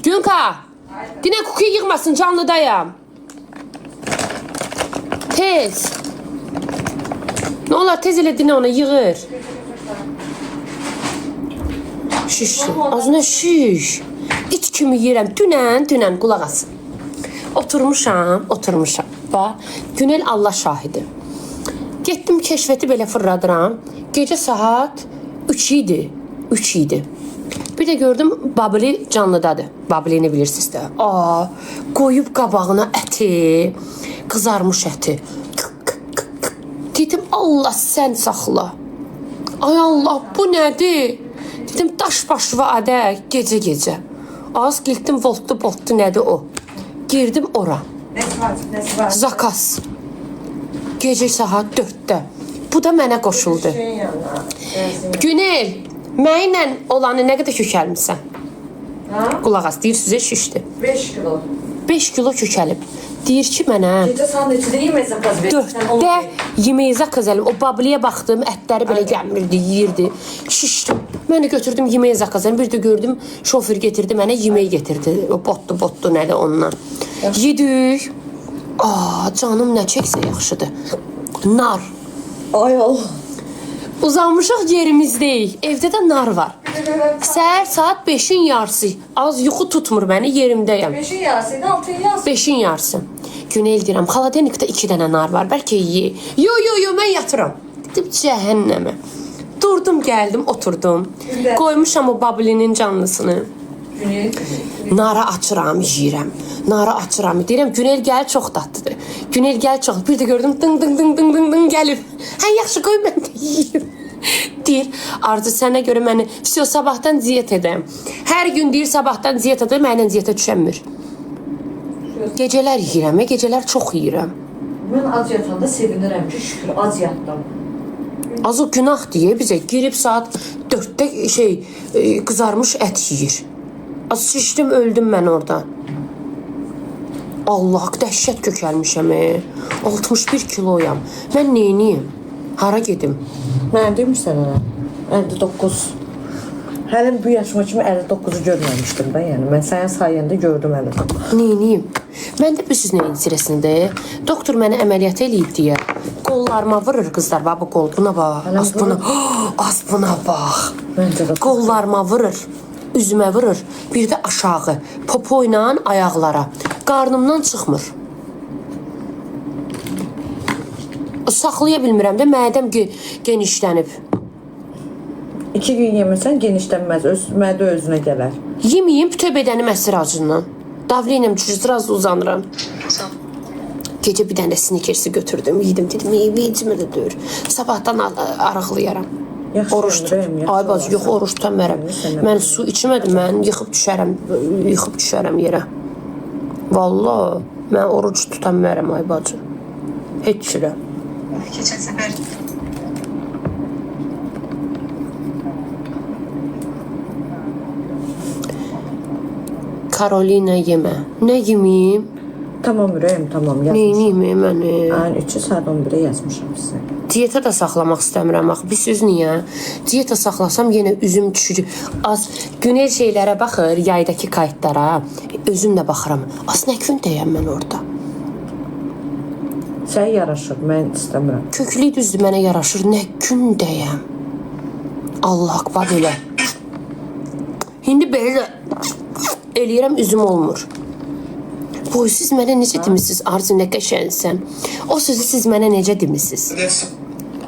Günka, dinə kukuyu yığmasın, canlıdayım. Tez. Ne olar, tez elə dinə ona yığır. Şiş, ağzına şiş. İç kimi yiyirəm, dünən qulaq asın. Oturmuşam. Bax, Günel Allah şahidi. Getdim keşfeti belə fırladıram. Gecə saat 3 idi. Bir də gördüm Babili canlıdadır. Babilini bilirsiniz də. Qoyub qabağına əti, qızarmış əti. Dedim Allah sən saxla. Ay Allah bu nədir? Dedim daş başva adə gecə. Az gittim voltlu nədir o? Girdim ora. Zakas. Gecə saat 4-də. Bu da mənə qoşuldu. Günel, mənlə olanı nə qədər kökəlmisən? Qulaq as, deyir sizə şişdi. 5 kilo. 5 kilo kökəlib. Deyir ki mənə Gecə saat neçədə yemək zakaz verirsən? 4-də yemək zakaz elim. O Babiliyə baxdım, ətləri belə gəlmirdi, yeyirdi. Şişdim. Mən də götürdüm yemək zakaz elim. Bir də gördüm şofer getirdi mənə yemək getirdi. O botdu nədir ondan. Yedik. Canım nə çəksə yaxşıdır. Nar. Ay Allah. Uzanmışıq yerimizdəyik. Evdə də nar var. Səhər saat 5-in yarısı. Az yuxu tutmur məni, yerimdəyəm. 5'in yarısı, 6'ın yarısı. 5-in yarısı. Günel deyirəm, xaladenikdə 2 dənə nar var. Bəlkə ye. Yo, mən yatıram. Dedim, cəhənnəmə. Durdum, gəldim, oturdum. Qoymuşam o Babilinin canlısını. Nara açıram, yeyirəm. Deyirəm, Günel gəl çox dadlıdır. Bir də gördüm, dın gəlib. Hə, yaxşı, qoy mən də yeyim. Deyir, Arzu sənə görə məni sabahdan diyet edəm. Hər gün deyir, sabahdan diyet edəm, mənlə diyetə düşənmir. Gecələr yeyirəm, gecələr çox yeyirəm. Mən az yatanda sevinirəm ki, şükür az yatdım. Az o günah deyə bizə girib saat 4-də qızarmış ət yeyir. Az şişdim, öldüm mən orada. Allah, dəhşət kökəlmişəm. 61 kiloyam. Mən neyniyim? Hara gedim? Mən demişsən ona, 59. Həlim bu yaşıma kimi 59'u görməmişdim da, yəni. Mən sənin sayəndə gördüm 59. Neyniyim? Mən də bilirsiniz neyin sirəsində? Doktor məni əməliyyat eləyib deyə. Qollarıma vurur qızlar, bu qol, buna bax. Az buna bax. Qollarıma vurur. Üzümə vurur, bir də aşağı, popo ilə ayaqlara. Qarnımdan çıxmır. Saxlaya bilmirəm də, mədəm genişlənib. 2 gün yemirsən genişlənməz, mədə özünə gələr. Yeməyim, bütöv bədənim əsir acından. Davleniyəm düşür, az uzanıram. Gecə bir dənə snikersi götürdüm, yedim, dedim, meyvecimə də döyür. Sabahdan arıqlayaram. Oruç tut. Ay bacı, yox, oruç tutamərəm. Mən su içmədim, mən yıxıb düşərəm yerə. Vallahi, mən oruç tutamərəm, ay bacı. Heç şirə. Keçən səfər Karolina yemə. Nə yeməyim? Tamam ürəyim, tamam yazmışam. Neyniyim məni? 3 saat 11'e yazmışam sizə. Diyeta da saxlamaq istəmirəm. Bilirsiniz niyə? Diyeta saxlasam yenə üzüm düşür. Az günel şeylərə baxır, yaydakı kayıtlara. Özümlə baxıram. Az nə gündəyəm mən orada? Sənə yaraşır, mən istəmirəm. Köklü düzdür, mənə yaraşır. Nə gündəyəm? Allah akbar elə. İndi belə də eləyirəm, üzüm olmur. Boy, siz mənə necə demişsiniz, Arzu nə qəşənsən? O sözü siz mənə necə demişsiniz?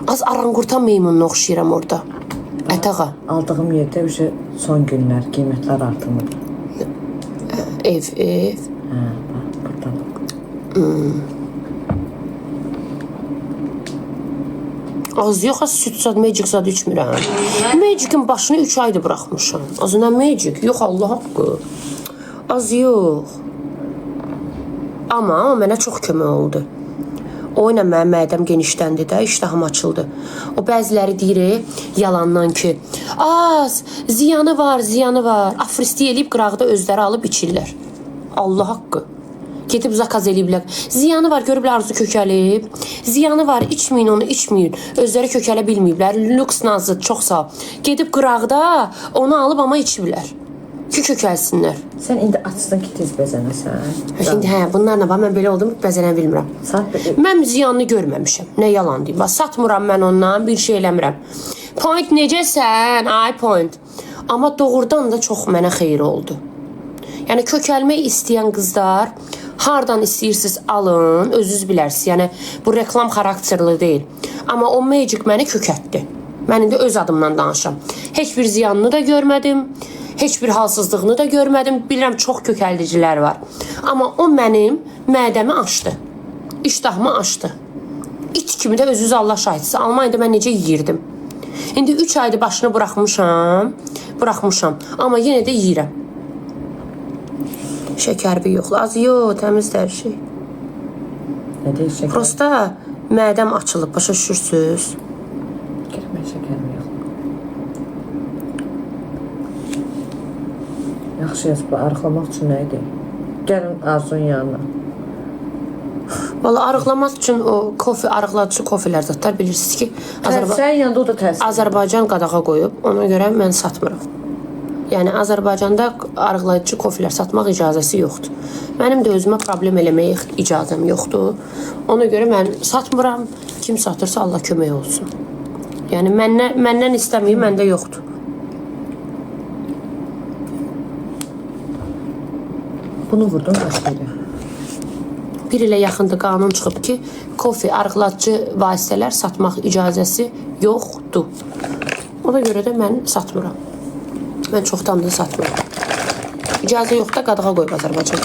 Az aranqurtan meymununa oxşayıram orada. Ətağa. Aldığım yerdə son günlər qiymətlər artımır. Ev. Hə, burada bax. Az yox, az süt zad, magic zad içmirəm. Magic'in başını 3 ayda bıraxmışam. Azından magic, yox Allah haqqı. Az yox. Amma mənə çox kömək oldu. O ilə mənim mədəm genişləndi də, iştahım açıldı. O bəziləri deyir, yalandan ki, az, ziyanı var. Afristi eləyib qıraqda özləri alıb içirlər. Allah haqqı. Gedib zakaz eləyiblər. Ziyanı var, görüblər Arzu kökəlib. Ziyanı var, içməyin onu, içməyin. Özləri kökələ bilməyiblər. Lüks nazı, çox sağ. Gedib qıraqda onu alıb amma içiblər. ki kökəlsinlər. Sən indi açdın ki, tez bəzənəsən. İndi bunlarla bax mən belə oldum, bəzənə bilmirəm. Saat Mən ziyanını görməmişəm. Nə yalan deyim. Bax satmıram mən ondan, bir şey eləmirəm. Point necəsən? Ay point. Amma doğrudan da çox mənə xeyir oldu. Yəni kökəlmək istəyən qızlar hardan istəyirsiniz alın, özünüz bilərsiniz. Yəni bu reklam xarakterli deyil. Amma o Magic məni kökəltdi. Mən indi öz adımdan danışıram. Heç bir ziyanını da görmədim. Heç bir halsızlığını da görmədim. Bilirəm çox kökəldicilər var. Amma o mənim mədəmi açdı. İştahımı açdı. İt kimi də özünüz Allah şahidsiz. Almaniyada mən necə yeyirdim. İndi 3 aydır başını buraxmışam. Amma yenə də yeyirəm. Şəkərbi yoxla. Az yox, təmizdir hər şey. nə deyir şəkər? Prosta mədəm açılıb, başa düşürsüz. Girmə şəkərim yox. Yaxşı yaz, bu arıqlamaq üçün nə idi? Gəlin Arzun yanına. Valla arıqlamaq üçün o arıqladıcı kofelər zatlar bilirsiniz ki, Sənin yanında o da təsir. Azərbaycan qadağa qoyub, ona görə mən satmıram. Yəni Azərbaycanda arıqlayıcı kofelər satmaq icazəsi yoxdur. Mənim də özümə problem eləməyə icazəm yoxdur. Ona görə mən satmıram. Kim satırsa Allah kömək olsun. Yəni məndən istəməyib, məndə yoxdur. Bunu vurdun başqa ilə. Bir ilə yaxındır qanun çıxıb ki, kofe, arıqladıcı vasitələr satmaq icazəsi yoxdur. Ona görə də mən satmıram. Mən çoxdandır satmıram. İcazə yoxdur, qadağa qoyub Azərbaycan.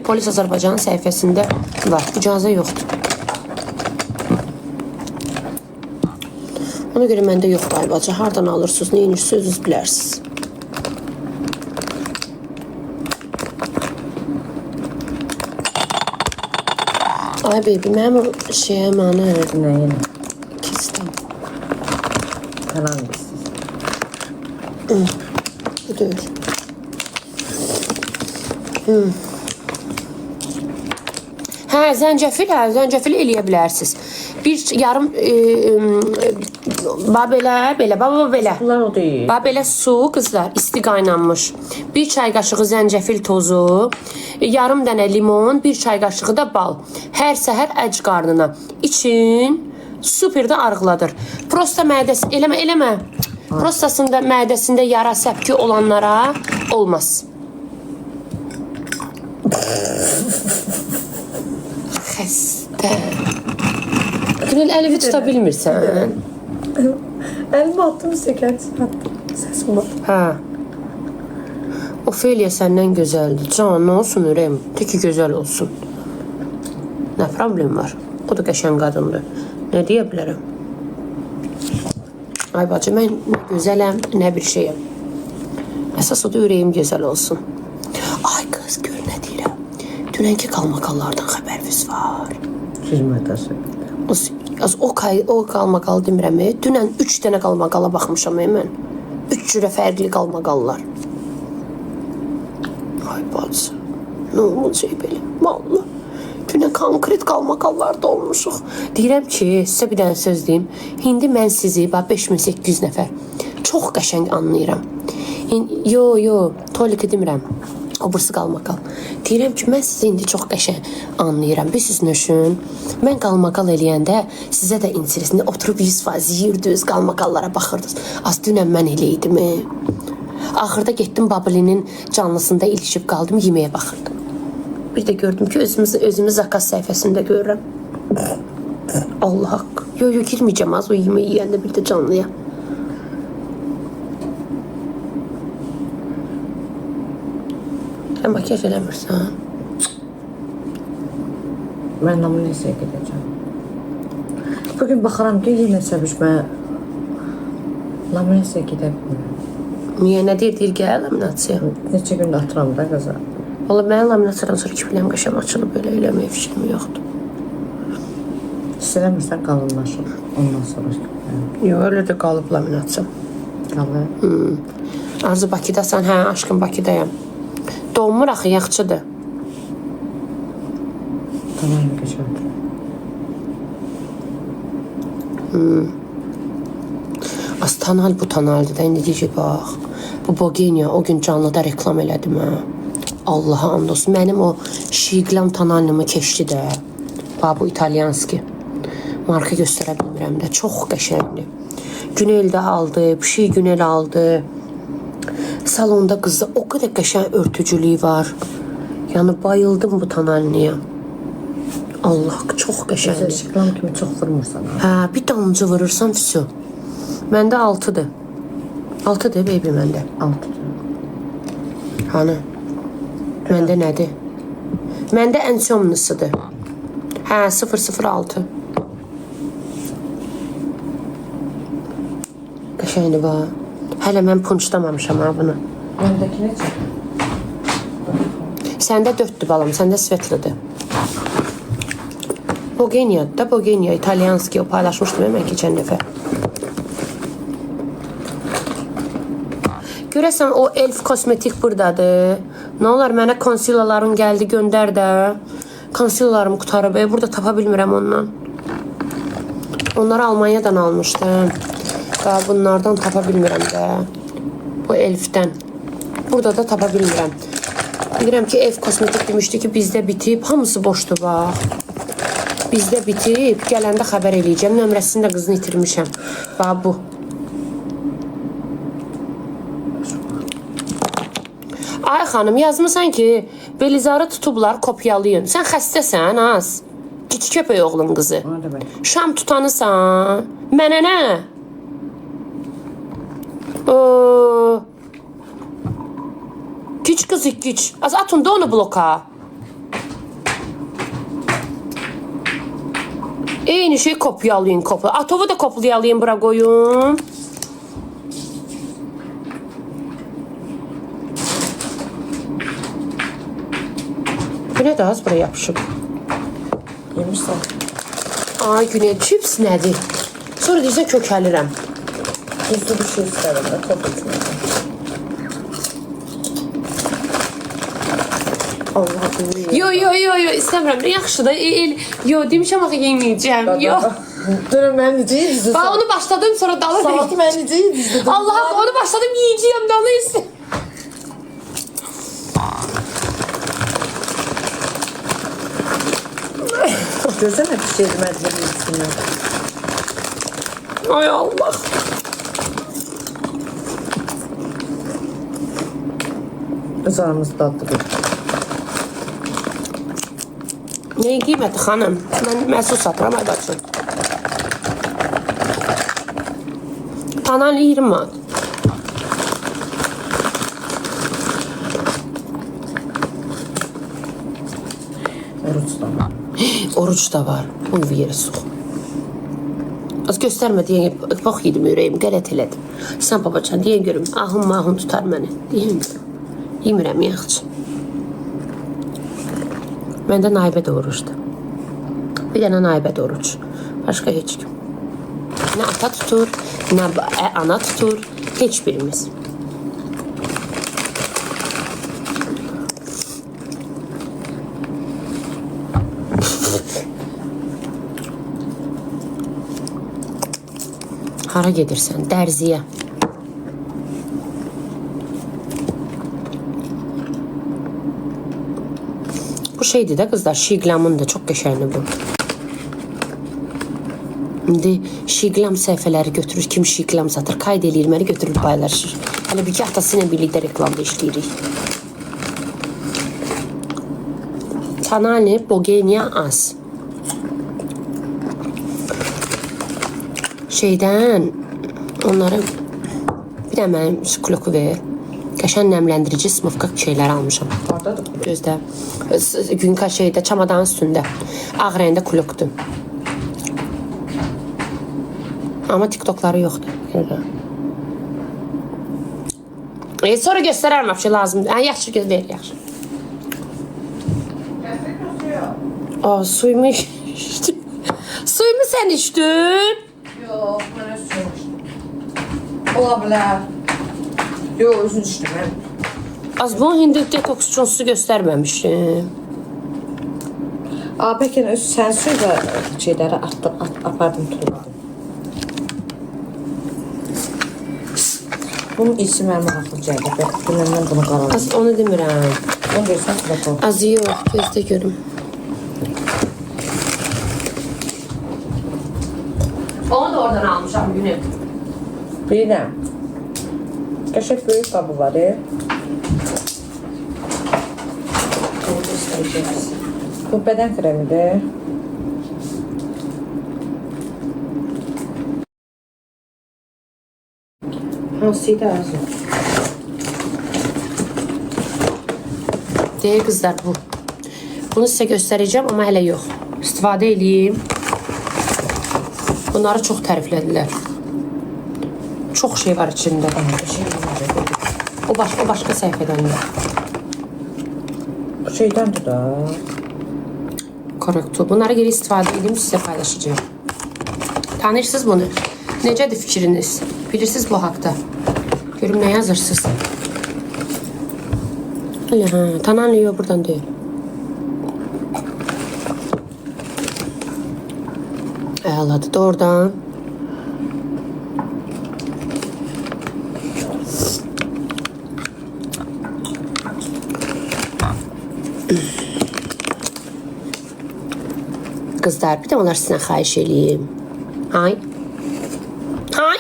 Polis Azərbaycanın səhifəsində var. İcazə yoxdur. Ona görə məndə yoxdur ay bacı. Hardan alırsınız, nə inirsiniz, özünüz bilərsiniz. Ay baby, mənim o şeyə mənə Nə yenə? kistim. Falan istəyirsən. Bu deyil. Zəncəfil eləyə bilərsiniz. Bir yarım belə. Bunlar o deyil. Belə su qızlar isti qaynanmış. 1 çay qaşığı zəncəfil tozu, yarım dənə limon, 1 çay qaşığı da bal. Hər səhər əcc qarnına için super də arıqladır. Prosta mədəsi eləmə. Prostasında mədəsində yara səpki olanlara olmaz. Xəstə. Günel əlini tuta bilmirsən. Əlimi attım, səkət attım. Səsim var. Hə. Ofeliya səndən gözəldir. Can, nə olsun ürəyim? Teki gözəl olsun. Nə problem var? O da qəşəng qadındır. Nə deyə bilərəm? Ay bacı, mən nə gözələm, nə bir şeyəm. Əsas o da ürəyim gözəl olsun. Ay qız, gör nə deyirəm. Dünənki qalmaqallardan xəbəriniz var. Xidmətəsi. O qalmaqal demirəm. Dünən 3 dənə qalmaqala baxmışam mən. 3 cürə fərqli qalmaqallar. Ay bacı, nə olacaq belə? Vallahi. Dünən konkret qalmaqallarda olmuşuq. Deyirəm ki, sizə bir dənə söz deyim. İndi mən sizi 5800 nəfər çox qəşəng anlayıram. Yo, Toliki demirəm. O burası qalmaqal. Deyirəm ki, mən sizi indi çox qəşəng anlayıram. Siz nöşün. Mən qalmaqal eləyəndə sizə də interesini oturub 100% yeyirdiniz, qalmaqallara baxırdınız. Az dünən mən elə idim. Axırda getdim Babilinin canlısında ilişib qaldım, yeməyə baxırdım. Bir də gördüm ki, özümü zakaz səhifəsində görürəm. Allah haqq. Yo, girməyəcəm az o yeməyi yeyəndə bir də canlıya. Sən makyaj eləmirsən? Mən namunesəyə gedəcəm. Bugün baxaram ki, yenə səbişmə namunesəyə gedə bilmirəm. Niyə, nə deyir gəl laminasiya? Neçə gün atıram da qaza. Valla mənim laminasiyadan sonra kipləm qəşəm açılıb, belə eləməyə fikrim yoxdur. İstəmirsən qalınlaşır. Ondan sonra. Yox, öyle də qalıb laminasiyam. Qalır. Arzu Bakıdasan, hə, aşkım Bakıdayam. Doğmur axı, yaxçıdır. Tamam, geçərdir. Az tanal bu tanaldır da, indi deyəcək, bax. Bu Bogenia o gün canlıda reklam elədim ha. Allaha and olsun. Mənim o Şiglam tonalımı keçdi də. Bax bu italyanski. Marka göstərə bilmirəm də. Çox qəşəngdir. Günel də aldı, bir şey Günel aldı. Salonda qızda o qədər qəşəng örtücülüyü var. Yəni bayıldım bu tonalniyə. Allah, çox qəşəngdir. Şıklam kimi çox vurmursan. Hə, bir damcı vurursan vəsə. Məndə 6-dır. 6-dır baby məndə. 6. Hani? Məndə nədir? Məndə ən somnusıdır. Hə, 006. Qəşəngdir bax. Hələ mən punçlamamışam ha bunu. Məndəki necə? Səndə 4'dür balam, səndə svetlidir. Bogenia'dır da, Bogenia, italyanski, o paylaşmışdım mən keçən dəfə. Görəsən o Elf kosmetik buradadır. Nə olar mənə konsilalarım gəldi, göndər də. Konsilalarım qutarıb, burada tapa bilmirəm ondan. Onları Almanyadan almışdım. Və bunlardan tapa bilmirəm də. Bu Elf'dən. Burada da tapa bilmirəm. Bilirəm ki, Elf kosmetik demişdi ki, bizdə bitib, hamısı boşdur bax. Bizdə bitib, gələndə xəbər eləyəcəm. Nömrəsini də qızını itirmişəm. Bax bu. Ay xanım, yazmısan ki, Belizarı tutublar, kopyalayın. Sən xəstəsən, az. Cici köpək oğlum qızı. O nə demək? Şam tutanısan. Mənə nə? Oo. Gic qızı, gic. Az atın da onu bloka. Eyni şey kopyalayın, kopya. Atovu da kopyalayın, bura qoyun. Bu nə də az buraya yapışıb. Yemişsən. Ay Günel, chips nədir? Sonra deyirsən kökəlirəm. Tuzlu bir şey istərim də, top etməyəm. Allah bilir. Yo, istəmirəm. Yaxşı da, yo, demişəm axı yeməyəcəm. Yo. Dönəm mən necə yedizdim? Bax onu başladım, sonra dalır. Salatı mən necə yedizdim? Allah, onu başladım, yiyəcəyəm, dalı istəyirəm. Gözləmə bir şey demədiyim yedizdim. Ay Allah. Öz aramızda dadlıdır. Neyin qiyməti xanım? Mən məhsul satıram, ay bacım. Tananlı 20 manat. Oruçdan. Oruç da var. Bunu bir yerə sox. Az göstərmə deyən, bax yedim ürəyim, qələt elədim. Sən babacan, deyən görüm, ahım tutar məni. Deyən görüm. Yemirəm yaxçı. Məndə naibə də oruçdur. Bir dənə naibə də oruç. Başqa heç kim. Nə ata tutur, nə ana tutur, heç birimiz. Hara gedirsən? Dərziyə. Bu şeydir də qızlar, Şiglamın da çox qəşəngdir bu. İndi Şiglam səhifələri götürür, kim Şiglam satır, kayd eləyir, məni götürür paylaşır. Hələ bir ki, atası ilə birlikdə reklamda işləyirik. Tanani Bogenia az. Şeydən onları bir də mənim kloku ver. Qəşən nəmləndirici smovka şeylər almışam. Hardadır? Gözdə. Günka şeydə, çamadanın üstündə. Ağ rəngdə klokdur. Amma TikTokları yoxdur. Sonra göstərərəm bir şey lazımdır. Yaxşı göz ver, yaxşı. Suyumu içdim. Suyumu sən içdin? Yox, mən öz suyum içdim. Ola bilər. Yox, özün içdim mən. Az bunu hindi detoksçunsu göstərməmişdim. Peki sən suyla şeyləri apardım, tulladım. Bunun içi mənim maraqlı gəldi. Dünəndən bunu qaraladım. Az onu demirəm. Onu deyirsən, bakalım. Az yox, gözdə görüm. Onu da oradan almışam günü. Bilirəm. Qəşəng böyük qabı var. Bu bədən kremidir. Hansıydı Arzu? Deyək qızlar bu. Bunu sizə göstərəcəm, amma hələ yox. İstifadə edeyim. Bunları çox təriflədilər. Çox şey var içində. O başqa səhifədəndir. Bu şeydəndir da. Korrektur. Bunları geri istifadə edeyim, sizə paylaşacağım. Tanırsınız bunu. Necədir fikriniz? Bilirsiniz bu haqda. Görüm nə yazırsınız? Öyle ha. Tananıyor buradan değil. Ağladı da oradan. Kızlar bir de onlar sizden xahiş eləyim. Hay. Hay.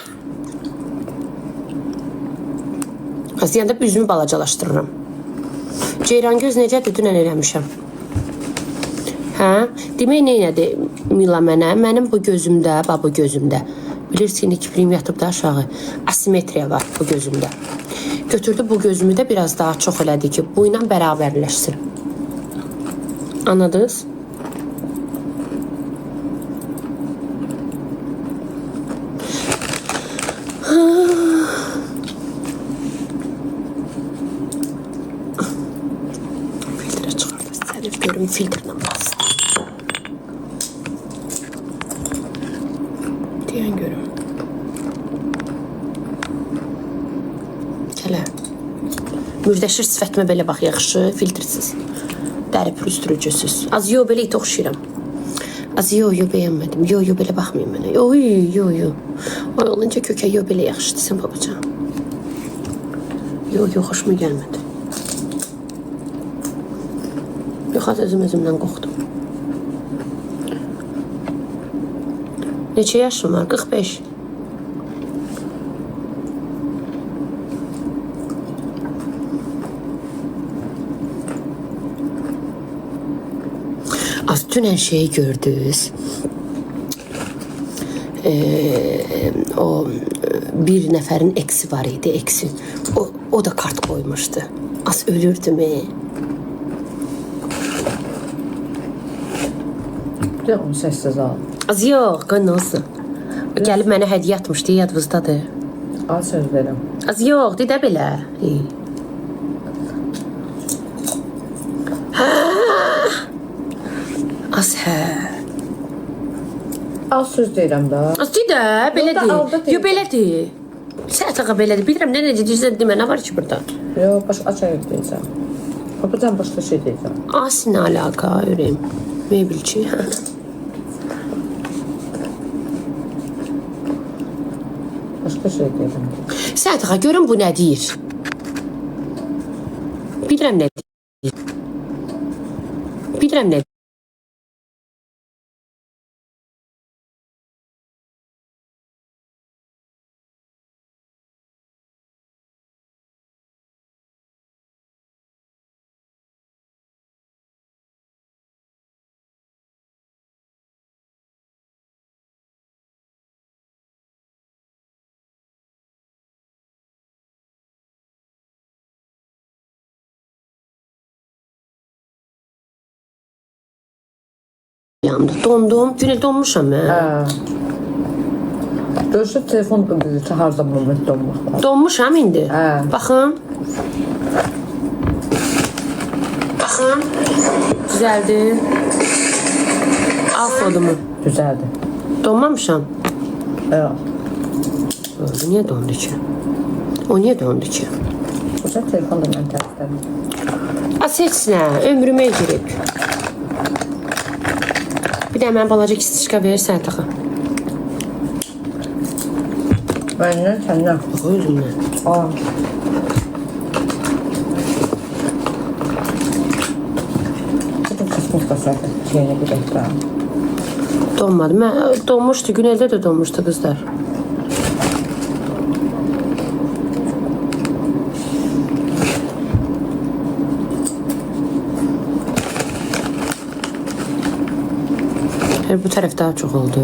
Az yanda üzümü balacalaşdırıram. Ceyrangöz necədir? Dünən eləmişəm. Hə? Demək neynədi Mila mənə? Mənim bu gözümdə, bu gözümdə. Bilirsiniz, kiprim yatıb da aşağı. Asimetriya var bu gözümdə. Götürdü bu gözümü də biraz daha çox elədi ki, bu ilə bərabərləşsin. Anladınız? Görüm filtrle bastı. Diyen görüm. Gələ. Mürdəşir sifətimə belə bax yaxşı, filtrsiz. Dəri pürüstürücüsüz. Az yo belə it oxşayıram. Az yo bəyənmədim. Yo belə baxmayın mənə. Yo. Oy olunca kökə yo belə yaxşıdır sən babacan. Yo xoşuma gəlmədi. Yox, özümdən qorxdum. Neçə yaşım var? 45. Az dünən şeyi gördünüz. O bir nəfərin eksi var idi, eksi. O da kart koymuştu. Az ölürdüm. Bir də onu səssiz al. Az yox, qan olsun. Gəlib mənə hədiyyə atmışdı, yadınızdadır. Al söz verim. Az yox, dedə belə. Az hə. Al söz deyirəm da. Az dedə, belədir. aldı deyil. Yo, belədir. Səhətəqə belədir. Bilirəm, necə deyirsən, demə, nə var ki burada? Yox, başqa açar deyəcəm. Papacan başqa şey deyəcəm. Asin alaka, öyrəyim. Meybilçi, hə. Başqa şey deyəcəm. Səhətəqə, görün bu nə deyir? Bilirəm nə deyir. Bilirəm nə deyir. Dondum. Günel donmuşam mən. Görürsə telefon bilirsə hər zaman moment donmaq var. Donmuşam indi. Hə. Baxın. Baxın. Düzəldi. Al kodumu. Düzəldi. Donmamışam. Yox. Bu niyə dondu ki? O niyə dondu ki? Bu da telefon da mən tərəfdən. Az heç nə. Ömrümə girib. Bir də mən balaca kistişka verirsən taxı. Məndən səndən. Bax özümdən. Aa. Bu kosmetika səhvə yeni bir dəfə. Donmadı. Mən donmuşdu. Güneldə də donmuşdu qızlar. Bu tərəf daha çox oldu.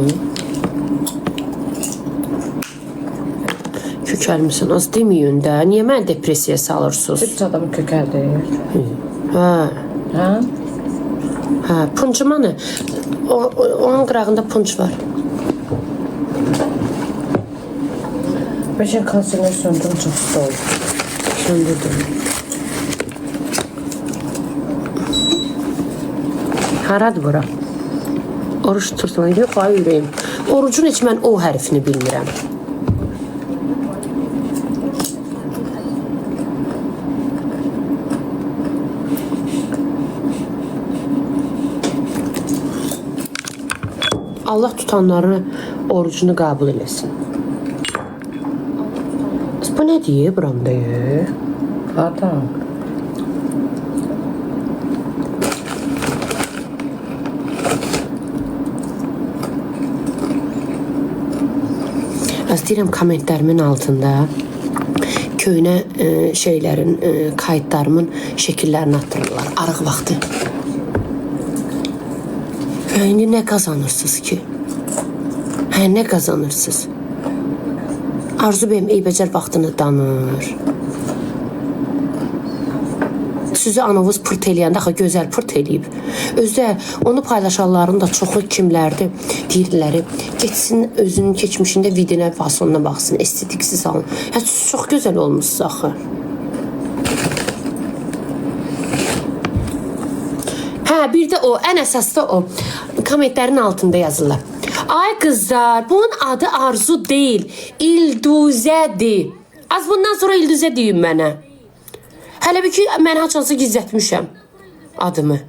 Kökəlmisən. Az deməyin də. Niyə məni depressiyaya salırsınız? Üç adamı kökəldir. Hə. Hə? Hə, puncuma nə? Onun qırağında punç var. Beşən konserlər söndürüm çox sıda oldu. Söndürdüm. Haradır bura? Oruç tutursan. Yox, ay ürəyim. Orucun heç mən o hərfini bilmirəm. Allah tutanların orucunu qəbul eləsin. Bu nə deyir buramda? Adam. Az deyirəm kommentlərimin altında köynə şeylərin, kayıtlarımın şəkillərini atdırırlar. Arıq vaxtı. Hə, indi nə qazanırsınız ki? Hə, nə qazanırsınız? Arzu bəyəm eybəcər vaxtını danır. Sizi anavuz pırt eləyəndə axı gözəl pırt eləyib. Özdə onu paylaşanların da çoxu kimlərdir? Deyirləri, geçsin özünün keçmişində vidinə fasonuna baxsın, estetiksiz alın. Hə, çox gözəl olmuşsunuz axı. Hə, bir də o, ən əsas da o. Kommentlərin altında yazırlar. Ay qızlar, bunun adı Arzu deyil, İlduzədir. Az bundan sonra İlduzə deyin mənə. Hələ bir ki, mən haçansı gizlətmişəm adımı.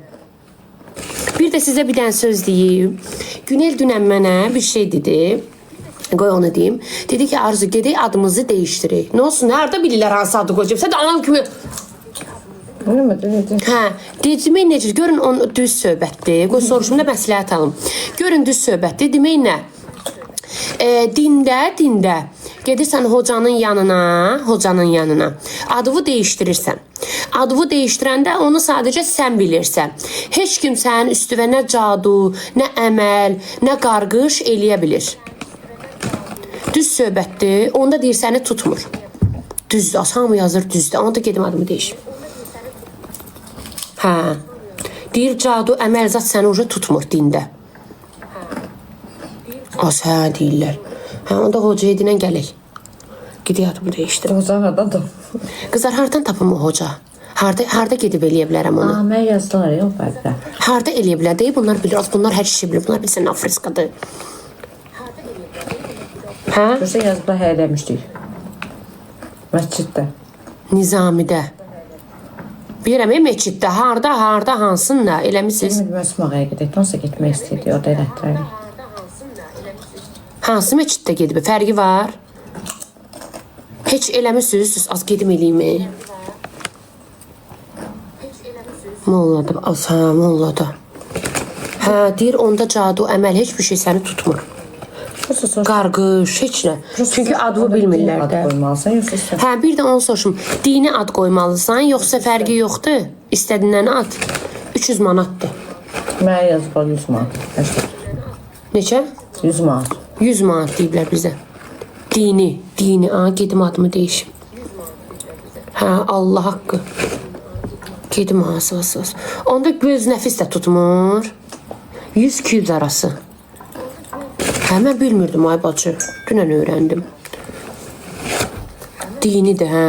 Bir də sizə bir dənə söz deyim. Günel dünən mənə bir şey dedi. Qoy onu deyim. Dedi ki, Arzu, gedək adımızı dəyişdirək. Nə olsun, harada bilirlər hansı adı qoyacaq? Sən də anam kimi... Hə, demək necə? Görün, onu düz söhbətdir. Qoy soruşum da məsləhət alım. Görün, düz söhbətdir. Demək nə? Dində gedirsən hocanın yanına, adını dəyişdirirsən. Adını dəyişdirəndə onu sadəcə sən bilirsən. Heç kim sənin üstünə nə cadu, nə əməl, nə qarqış eləyə bilir. Düz söhbətdir, onda deyir səni tutmur. Düzdür, hamı yazır düzdür, onda gedim adımı dəyişim. Hə, deyir cadu, əməl zat səni uca tutmur dində. Az hə deyirlər. Hə, onda hocaya dinən gələk. Gidiyor adımı dəyişdirim. Hoca haradadır? Qızlar, hardan tapım o hoca? Harda gedib eləyə bilərəm onu? Mən yazdılar ya o fərqdə. Harda eləyə bilər? Deyib, bunlar bilir. Bunlar hər şey bilir. Bunlar bilsən Afriskadır. Hə? Görsə yazıda eləmişdik. Məsciddə. Nizamidə. Bilirəm, məsciddə. Harda, hansında eləmişsiniz? Bilmirəm, Məsmağaya gedək. Onsa getmək istəyirdi. O da elətdirək. Hansı məsciddə gedib? Fərqi var? Heç eləmişsiniz? Az gedim eləyimi? Mollada. Az hə, mollada. Hə, deyir onda cadu, əməl heç bir şey səni tutmur. Qarqış, heç nə. Çünki adını bilmirlər də. Ad qoymalısan, yoxsa Hə, bir də onu soruşum. Dini ad qoymalısan, yoxsa fərqi yoxdur? İstədindən ad. 300 manatdır. Mənə yazıqlar 100 manat. Neçə? 100 manat. 100 manat deyiblər bizə. Dini. Gedim adımı dəyişim. Hə, Allah haqqı. Gedim asılsız. Onda göz nəfis də tutmur. 100-200 arası. Hə, mən bilmirdim ay bacı. Dünən öyrəndim. Dini də, hə?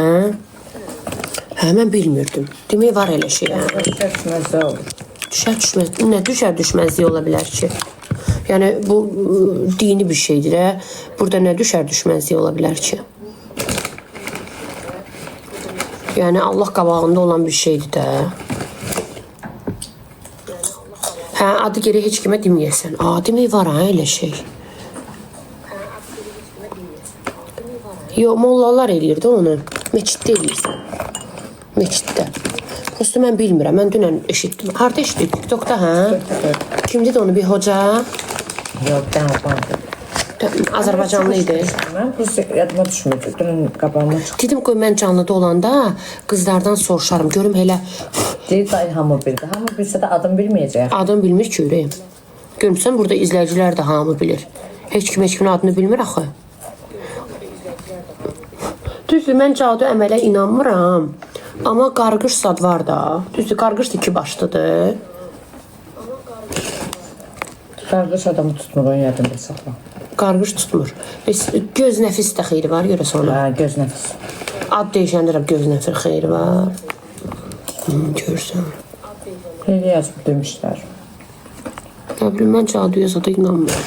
Hə, mən bilmirdim. Demək var elə şey, hə? Düşməzdə olur. Düşməz. Nə düşməzliyi ola bilər ki? Yəni, bu dini bir şeydir, hə? Burada nə düşməzliyi ola bilər ki? Yəni, Allah qabağında olan bir şeydir də. Hə, adı geri heç kimə deməyəsən. Demək var, hə, elə şey. Yo, mollalar eləyirdi onu. Meçiddə eləyirsən. Meçiddə. Prosto mən bilmirəm. Mən dünən eşitdim. Harda eşitdik? TikTokda, hə? Kimdir onu, bir hoca? Yox, dənə Azərbaycanlı idi. Mən prosto yadıma düşmürdü. Dünün qabağıma çıxdı. Dedim qoy mən canlıda olanda qızlardan soruşarım. Görüm elə Deyir, dayı hamı bildi. Hamı bilsə də adım bilməyəcək. adam bilmir ki, ürəyim. Görmüsən, burada izləyicilər də hamı bilir. Heç kimin adını bilmir axı. Düzdür, mən cadu əmələ inanmıram. Amma qarqış zad var da. Düzdür, qarqış da iki başlıdır. Qardaş adamı tutmur, onun yadında saxla. Qarqış tutmur. Biz göz nəfis də xeyri var, görə sonra. Hə, göz nəfis. Ad deyişəndə də göz nəfir xeyri var. Görsən. Elə yazıb demişlər. Nə bilim, mən caduya zada inanmıram.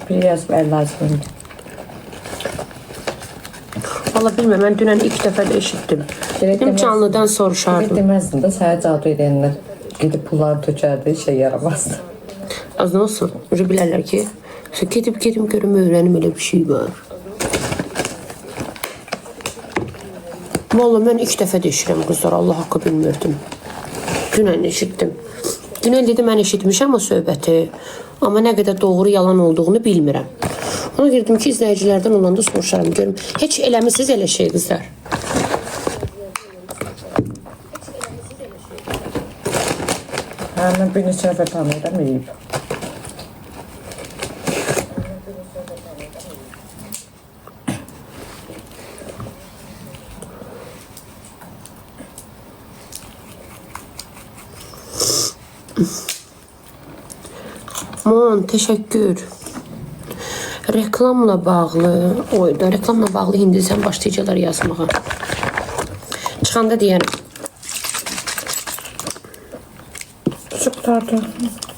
Biri yazıb 50 azbın. Valla bilməm, mən dünən ilk dəfə də eşitdim. Dedim canlıdan soruşardım. Deməzdin də, sənə cadu edənlər gedib pulları tökərdi, şey yaramazdı. Az nə olsun, bilərlər ki, gedib görüm, öyrənim elə bir şey var. Valla mən ilk dəfə də eşirəm qızlar, Allah haqqı bilmirdim. Dünən eşitdim. Dünən dedim, mən eşitmişəm o söhbəti. Amma nə qədər doğru yalan olduğunu bilmirəm. Ona girdim ki, izləyicilərdən olanda soruşarım, görüm. Heç eləmisiniz elə şey qızlar. Hə, mən bir neçə nəfər tanıyıram, eləyib. Aman, təşəkkür. Reklamla bağlı, reklamla bağlı indi sən başlayacaqlar yazmağa. Çıxanda deyərəm. Küçük qutardı.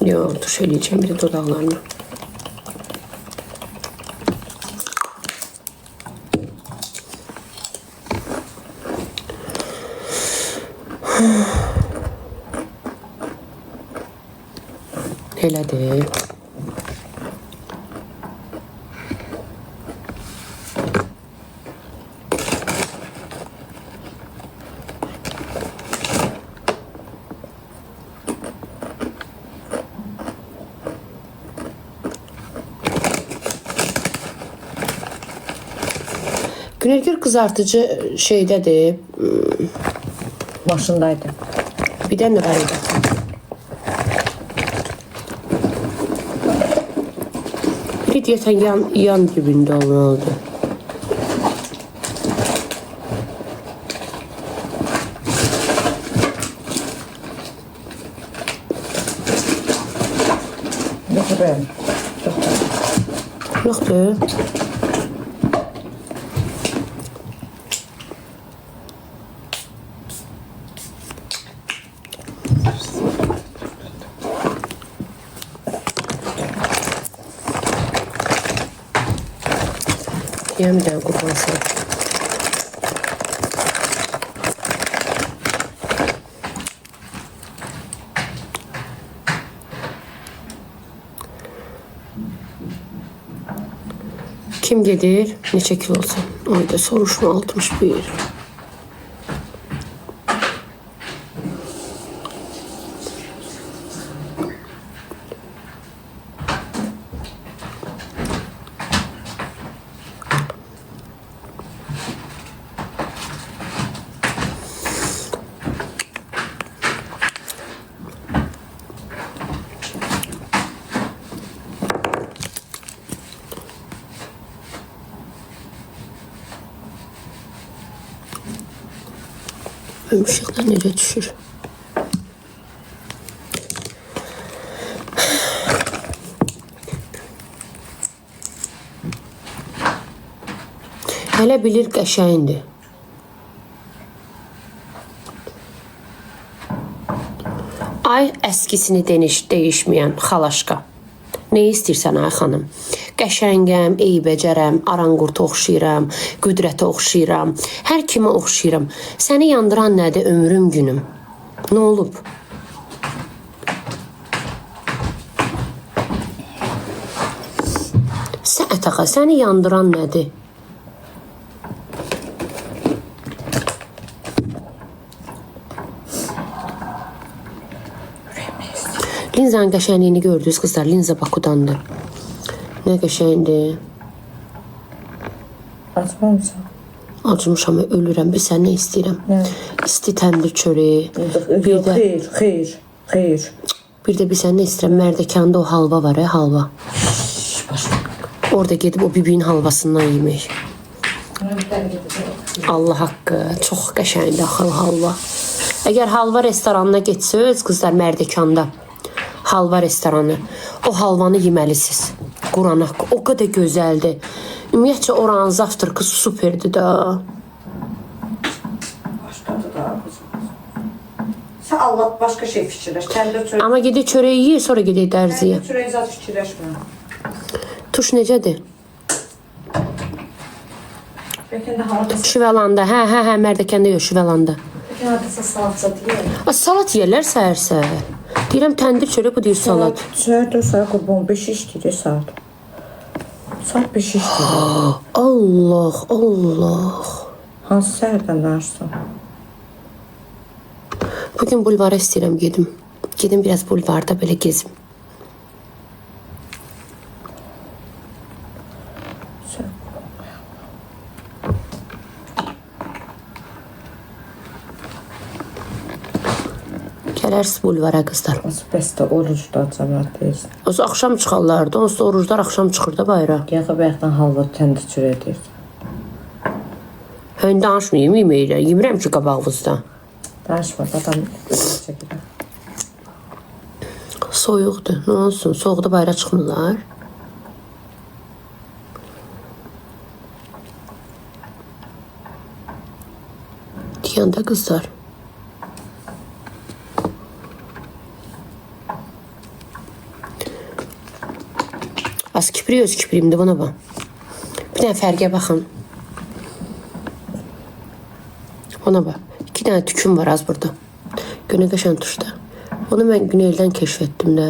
Yox, tuş eləyəcəm bir də dodaqlarını. Elədir. Günelgür kızartıcı şeydədir. Maşındaydı. Bir də nə var idi? Biri deyəsən yan dibində olmalıdır. Yoxdur bəyəm. Yoxdur. Yemdən qopansın. Kim gedir? Neçə kilo olsun? Ayda soruşma 61. Işıqlar necə düşür? Hələ bilir qəşəyindir. Ay əskisini dəyişməyən xalaşqa. Ne istəyirsən ay xanım? Qəşəngəm, eybəcərəm, aranqurta oxşayıram, qüdrətə oxşayıram, hər kimə oxşayıram. Səni yandıran nədir ömrüm günüm? Nə olub? Ətağa, səni yandıran nədir? Linzanın qəşənliyini gördünüz qızlar. Linza Bakudandır. Nə qəşəngdir. Açmamısan. Acımışam, ölürəm. Bir sən nə istəyirəm? Nə? İsti təndir çörəyi. Yox, xeyr. Bir də bir sən nə istəyirəm? Mərdəkanda o halva var, halva. Orada gedib o bibinin halvasından yemək. Allah haqqı, çox qəşəngdir axı halva. Əgər halva restoranına getsəz, qızlar, Mərdəkanda halva restoranı, o halvanı yeməlisiniz. Quran haqqı, o qədər gözəldir. Ümumiyyətcə oranın zavtraqı superdir də. Başqadır da. Sən Allah başqa şey fikirləş. Təndir çörəyi. Amma gedək çörəyi yeyir, sonra gedək dərziyə. Təndir çörəyi zat fikirləşmə. Tuş necədir? Bəlkə də hardasa. Şüvəlanda, hə, Mərdəkanda yox, Şüvəlanda. Bəlkə hardasa salatsa deyir. Salat yerlər səhər-səhər. Deyirəm təndir çörək, bu deyir salat. Saat 4 saat qurban 5 işdir saat. Saat 5 işdir. Allah. Hansı səhərdən danışsan? Bugün bulvara istəyirəm gedim. Gedim biraz bulvarda belə gezim. Gələrsiniz bulvara qızlar. Bəs də orucda cəmaət deyirsən. O axşam çıxarlar da, onsuz da oruclar axşam çıxır da bayra. Yaxa bayaqdan halva təndir çörəyi deyir. Hən danışmayayım yeməklə. Yemirəm ki qabağınızda. Danışma, adam çəkir. Soyuqdur. Nə olsun? Soğuqda bayra çıxmırlar. Deyəndə qızlar. Az kipri öz kiprimdir, buna bax. Bir dənə fərqə baxın. Ona bax. 2 dənə tüküm var az burada. Günə qəşən tuşda. Onu mən Güneldən keşf etdim də.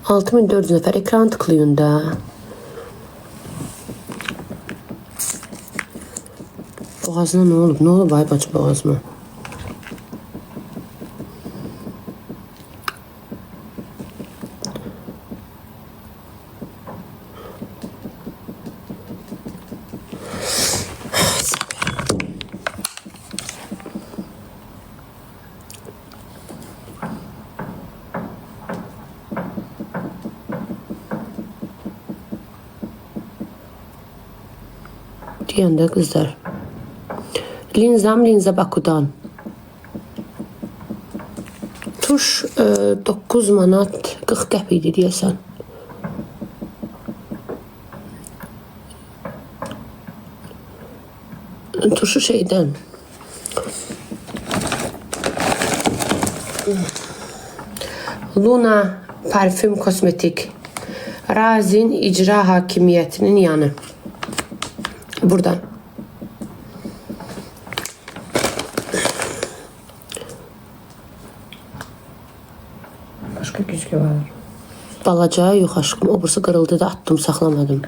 $6400 nəfər ekran tıklayın da. Boğazına ne olub? Ne olub ay bacı boğazıma? Deyəndə qızlar. Linza Bakudan. Tuş 9 manat 40 qəpik idi deyəsən. Tuşu şeydən. Luna parfüm kosmetik. Razin icra hakimiyyətinin yanı. Burada. Başqa güzgü var. Balaca yox aşkım. O burası qırıldı da attım, saxlamadım.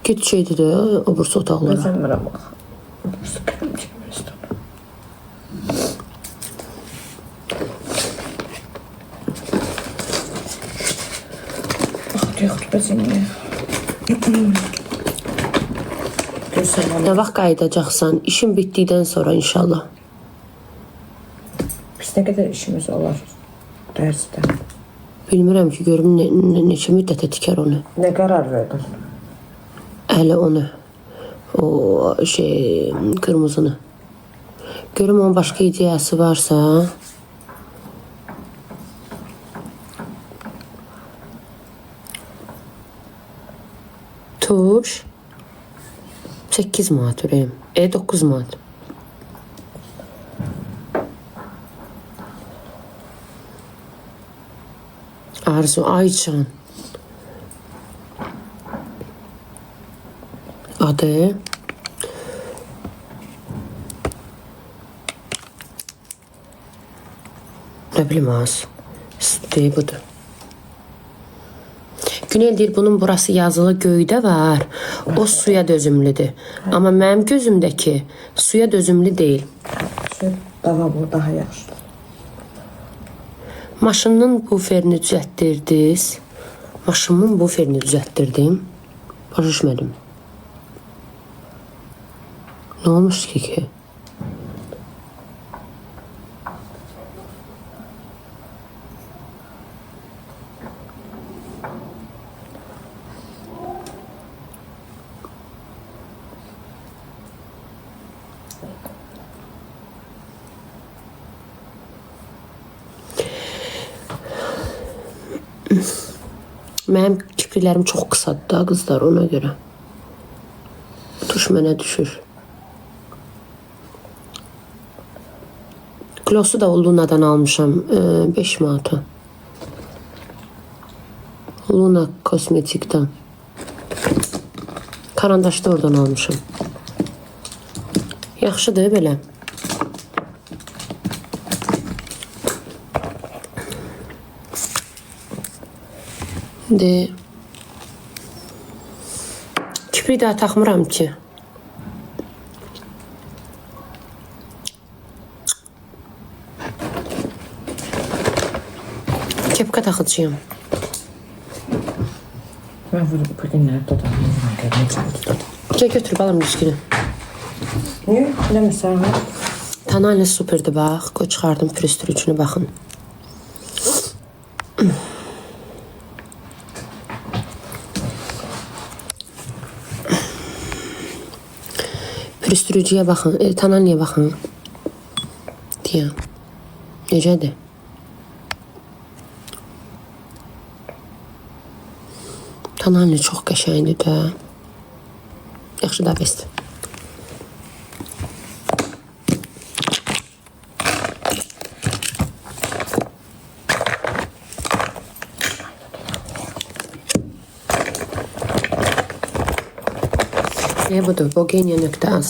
Git şeydi də, o burası otaqlara. Gözəmirəm bax. Burası krem çəkmək Bax, yoxdur bəzimli. Nə vaxt qayıdacaqsan? İşin bitdikdən sonra inşallah. Biz nə qədər işimiz olar dərsidə? Bilmirəm ki, görüm neçə müddətə tikər onu. Nə qərar verdin? Hələ onu. O şey, qırmızını. Görüm onun başqa ideyası varsa. Tuş. 8 manat ürəyim. 9 manat. Arzu Aycan. yaxşıdır. Nə bilim az. Deyib budur. Günel deyir bunun burası yazılı göydə var. O suya dözümlüdür. Amma mənim gözümdəki suya dözümlü deyil. Daha bu daha yaxşıdır. Maşının buferini düzəltdirdiniz. Maşımın buferini düzəltdirdim. Başa düşmədim. Nə olmuş ki? Mənim kipriklərim çox qısadır da qızlar, ona görə. Tuş mənə düşür. Glosu da Luna'dan almışam 5 manata. Luna kosmetikdən. Karandaşı da oradan almışam. Yaxşıdır belə. De. Kipri daha taxmıram ki. Kepka taxıcıyam. Ben bu günləri tutamıyorum. Gəl götür balam düzgünü. Niye? Biləmirsən? Tanalya superdir bax. Qoy çıxardım pürüstürücünü baxın. Pürüstürücüyə baxın, Tanalya baxın. Deyəm. Necədir? Tanalya çox qəşəngdir də. Yaxşı da bəsdir. Budur, Bogenia.az.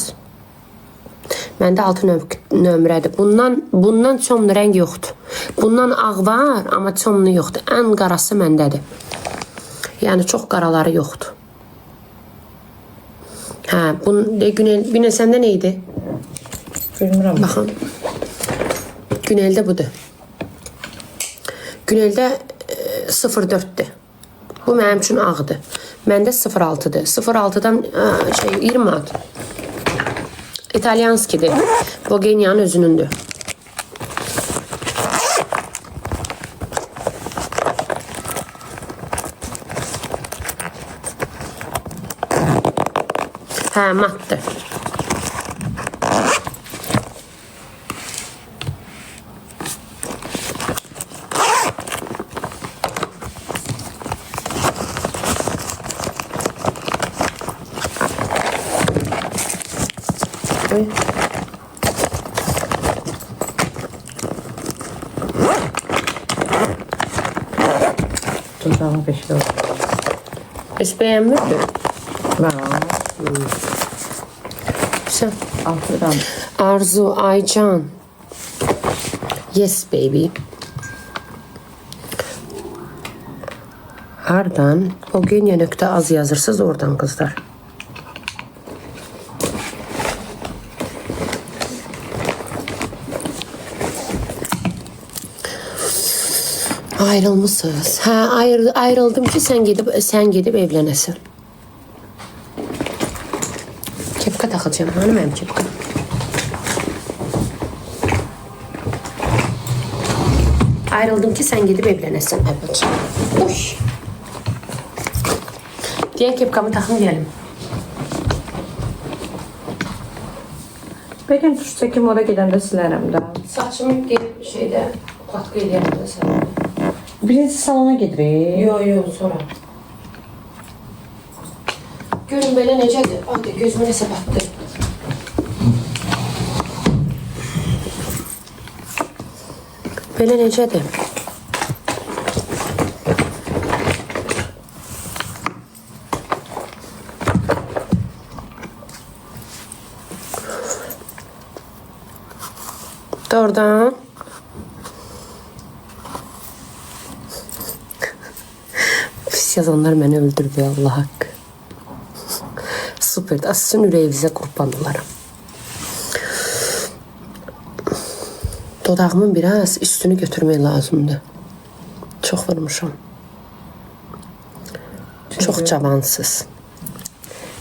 Məndə 6 nömrədir. Bundan çomlu rəng yoxdur. Bundan ağ var, amma çomlu yoxdur. Ən qarası məndədir. Yəni çox qaraları yoxdur. Hə, Günel səndə nə idi? Bilmirəm. Baxın. Güneldə budur. Güneldə 04'dür. Bu mənim üçün ağdır. Məndə 06'dır. 06'dan 20 manat. İtalyanskidir. Bogenia'nın özünündür. Hə, matdır. Tutağımı beşli oldu. Heç bəyənmirdin? Sən. Altıdan. Arzu, Aycan. Yes baby. Hardan? Bogenia.az yazırsınız oradan kızlar. Ayrılmışsınız. Ha, ayrıldım ki sen gidip evlenesin. Kepka takacağım. Hanım benim kepka. Ayrıldım ki sen gidip evlenesin. Evet. Uy. Diyen kepkamı takım diyelim. Bəlkə tuş çəkim ora gedəndə silərəm də. Saçımı şeydə katkı edeyim de sen. Birinci salona gedirik. Yo sonra. Görün belə necədir? Hadi gözümə nəsə batdı. Belə necədir? Doğrudan. Pis yazanlar məni öldürdü Allah haqqı. Süperdir. Sizin ürəyinizə qurban olaram. Dodağımın biraz üstünü götürmək lazımdır. Çox vurmuşam. Çox cavansız.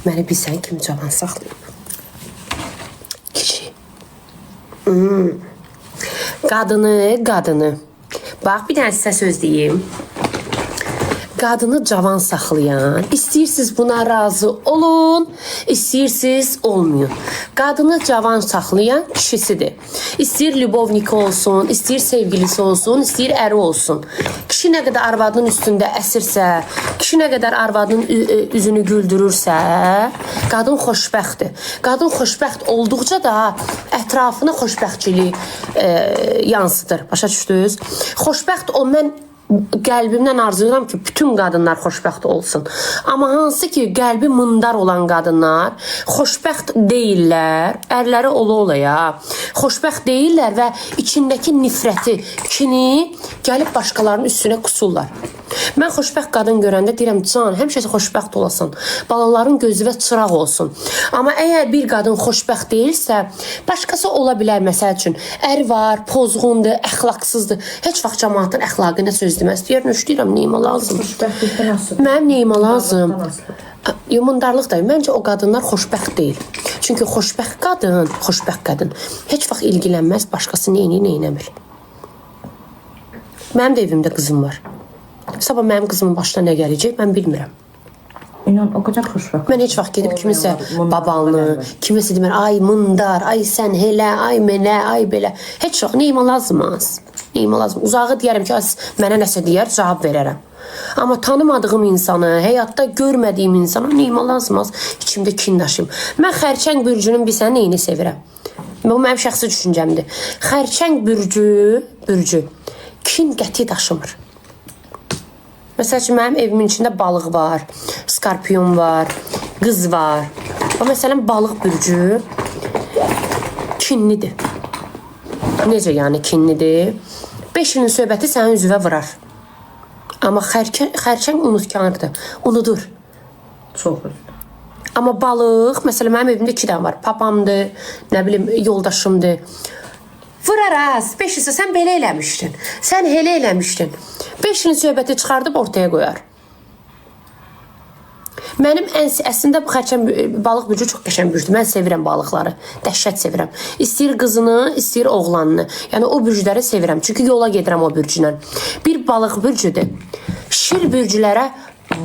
Məni bilsən kimi cavan saxlayıb. Kişi. Qadını. Bax, bir dənə sizə söz deyim. Qadını cavan saxlayan, istəyirsiniz buna razı olun, istəyirsiniz olmayın. Qadını cavan saxlayan kişisidir. İstəyir любовники olsun, istəyir sevgilisi olsun, istəyir əri olsun. Kişi nə qədər arvadının üstündə əsirsə, kişi nə qədər arvadının üzünü güldürürsə, qadın xoşbəxtdir. Qadın xoşbəxt olduqca da ətrafına xoşbəxtçilik yansıdır. Başa düşdünüz? Xoşbəxt o, mən qəlbimdən arzulayıram ki, bütün qadınlar xoşbəxt olsun. Amma hansı ki, qəlbi mındar olan qadınlar xoşbəxt deyirlər, ərləri ola-olaya, xoşbəxt deyirlər və içindəki nifrəti, kini gəlib başqalarının üstünə qusurlar. Mən xoşbəxt qadın görəndə deyirəm, can, həmişə xoşbəxt olasan, balaların gözü və çıraq olsun. Amma əgər bir qadın xoşbəxt deyilsə, başqası ola bilər, məsəl üçün, əri var, pozğundur, əxlaqsızdır, heç vaxt cəmaatın əxlaqına söz deməz. Deyirəm, işləyirəm, neyimə lazım? Xoşbəxtlikdən asılı. Mənim neyimə lazım? Yumundarlıq da, məncə o qadınlar xoşbəxt deyil. Çünki xoşbəxt qadın heç vaxt ilgilənməz, başqası neyini neynəmir. Mənim də evimdə qızım var. Sabah mənim qızımın başına nə gələcək, mən bilmirəm. İnan, o qədər xoşbəxt. Mən heç vaxt gedib kimisə babalını, kimisə demir, ay mındar, ay sən elə, ay mənə, ay belə. Heç vaxt neyimə lazımaz. Neyimə lazım. Uzağı deyərəm ki, mənə nəsə deyər, cavab verərəm. Amma tanımadığım insanı, həyatda görmədiyim insana neyimə lazımaz, içimdə kin daşıyım. Mən xərçəng bürcünün bilsən neyini sevirəm. Bu mənim şəxsi düşüncəmdir. Xərçəng bürcü kin qəti daşımır. Məsəl üçün, mənim evimin içində balıq var, skorpion var, qız var. O, məsələn, balıq bürcü kinlidir. Necə yəni kinlidir? 5 ilin söhbəti sənin üzvə vurar. Amma xərçəng unutkanırdır, unudur. Çox özür. Amma balıq, məsələn, mənim evimdə 2 dənə var. Papamdır, nə bilim, yoldaşımdır. Vuraraz, 5 ilsə sən belə eləmişdin, sən elə eləmişdin. 5 ilin söhbəti çıxardıb ortaya qoyar. Mənim əslində bu xərçəng balıq bürcü çox qəşəng bürcüdür. Mən sevirəm balıqları, dəhşət sevirəm. İstəyir qızını, istəyir oğlanını. Yəni o bürcüləri sevirəm. Çünki yola gedirəm o bürcülə. Bir balıq bürcüdür. Şir bürcülərə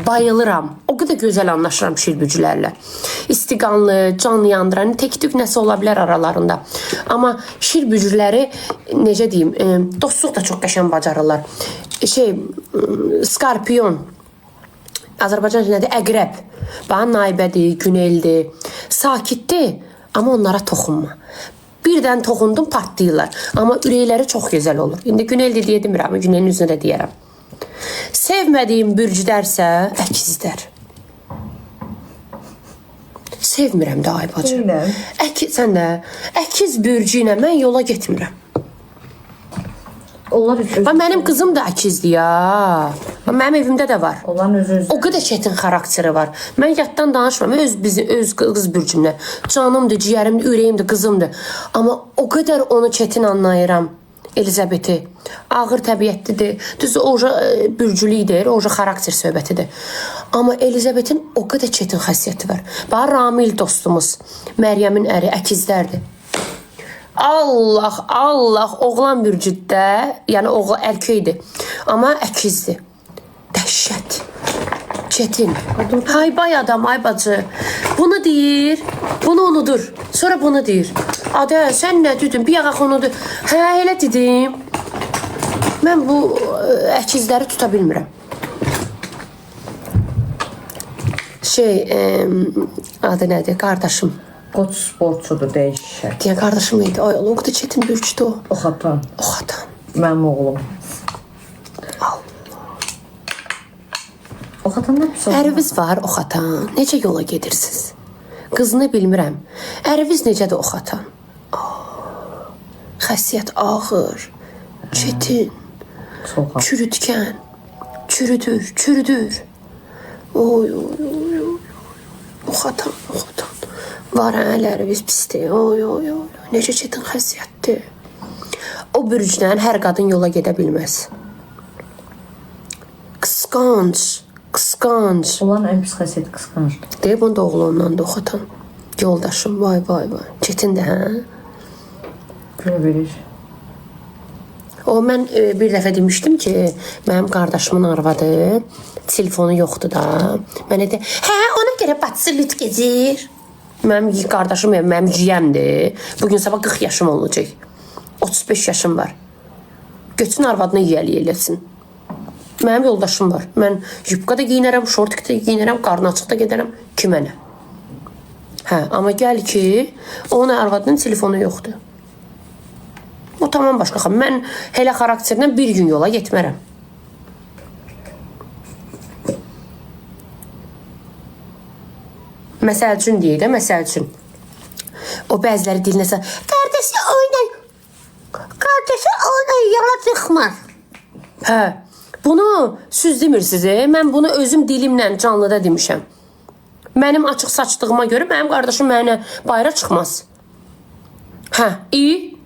bayılıram. O qədər gözəl anlaşıram şir bürcülərlə. İstiqanlı, canlı yandıran, tek-tük nəsə ola bilər aralarında. Amma şir bürcüləri, necə deyim, dostluq da çox qəşəng bacarırlar. Skorpion, Azərbaycan nədir? Əqrəb. Bax, naibədir, güneldir, sakitdir, amma onlara toxunma. Birdən toxundum, partlayırlar. Amma ürəkləri çox gözəl olur. İndi güneldir deyə demirəm, günelin üzrə də deyərəm. Sevmədiyim bürcülərsə əkizlər. Sevmirəm də ay bacı. Sən də əkiz bürcü ilə mən yola getmirəm. Mənim qızım da əkizdir ya. Mənim evimdə də var. O qədər çətin xarakteri var. Mən yaddan danışmıram. Öz qız bürcümlə. Canımdır, ciyərimdir, ürəyimdir, qızımdır. Amma o qədər onu çətin anlayıram. Elizabeti. Ağır təbiətlidir. Düzdür, oja bürcülükdir, oja xarakter söhbətidir. Amma Elizabetin o qədər çətin xəssiyyəti var. Bax, Ramil dostumuz, Məryəmin əri, əkizlərdir. Allah, oğlan bürcüdə, yəni oğlan erkəkdir. Amma əkizdir. Dəhşət. Çətin. Haybay adam, ay bacı. Bunu deyir, bunu unudur. Sonra bunu deyir. Adə, sən nə dedin? Bir yağaq unudur. Hə, elə dedim. Mən bu əkizləri tuta bilmirəm. Adı nədir? Qardaşım. Qoç sportçudur, dəyişək. Deyən qardaşım idi. Ay, o qədər çətin bürcüdür o. Oxatan. Oxatan. Mənim oğlum. Oxatanlar pis olmaz. Əriniz var, oxatan. Necə yola gedirsiniz? Qızını bilmirəm. Əriniz necədir oxatan? Xəssiyyət ağır, çetin, Çox ağır. çürütkən, çürüdür. Oy. Oxatan. Var əllərimiz pisdir. Oy. Necə çetin xəssiyyətdir. O bürcdən hər qadın yola gedə bilməz. Qısqanc. Olan ən pis xəssiyyəti qısqancdır. Deyib onun da oğlu ondan da oxatan. Yoldaşım, vay. Çetindir, hə? Görə verir. O mən bir dəfə demişdim ki, mənim qardaşımın arvadı telefonu yoxdur da. Mənə de, hə, ona görə bacısı lüt gezir. Mənim qardaşım, mənim ciyəmdir. Bugün sabah 40 yaşım olacaq. 35 yaşım var. Götün arvadına yiyəli eləsin. Mənim yoldaşım var. Mən yubka da giyinərəm, şortik da giyinərəm, qarnı açıq da gedərəm. Kimə nə? Hə, amma gəl ki, onun arvadının telefonu yoxdur. O tamam başqa xam. Mən elə xarakterlə bir gün yola getmərəm. Məsəl üçün deyək də, məsəl üçün. O bəziləri dilinəsə, qardaşı oynay, yola çıxmır. Hə, bunu siz demirsiniz, mən bunu özüm dilimlə canlıda demişəm. Mənim açıq saçdığıma görə mənim qardaşım mənə bayra çıxmaz. Hə, iyi.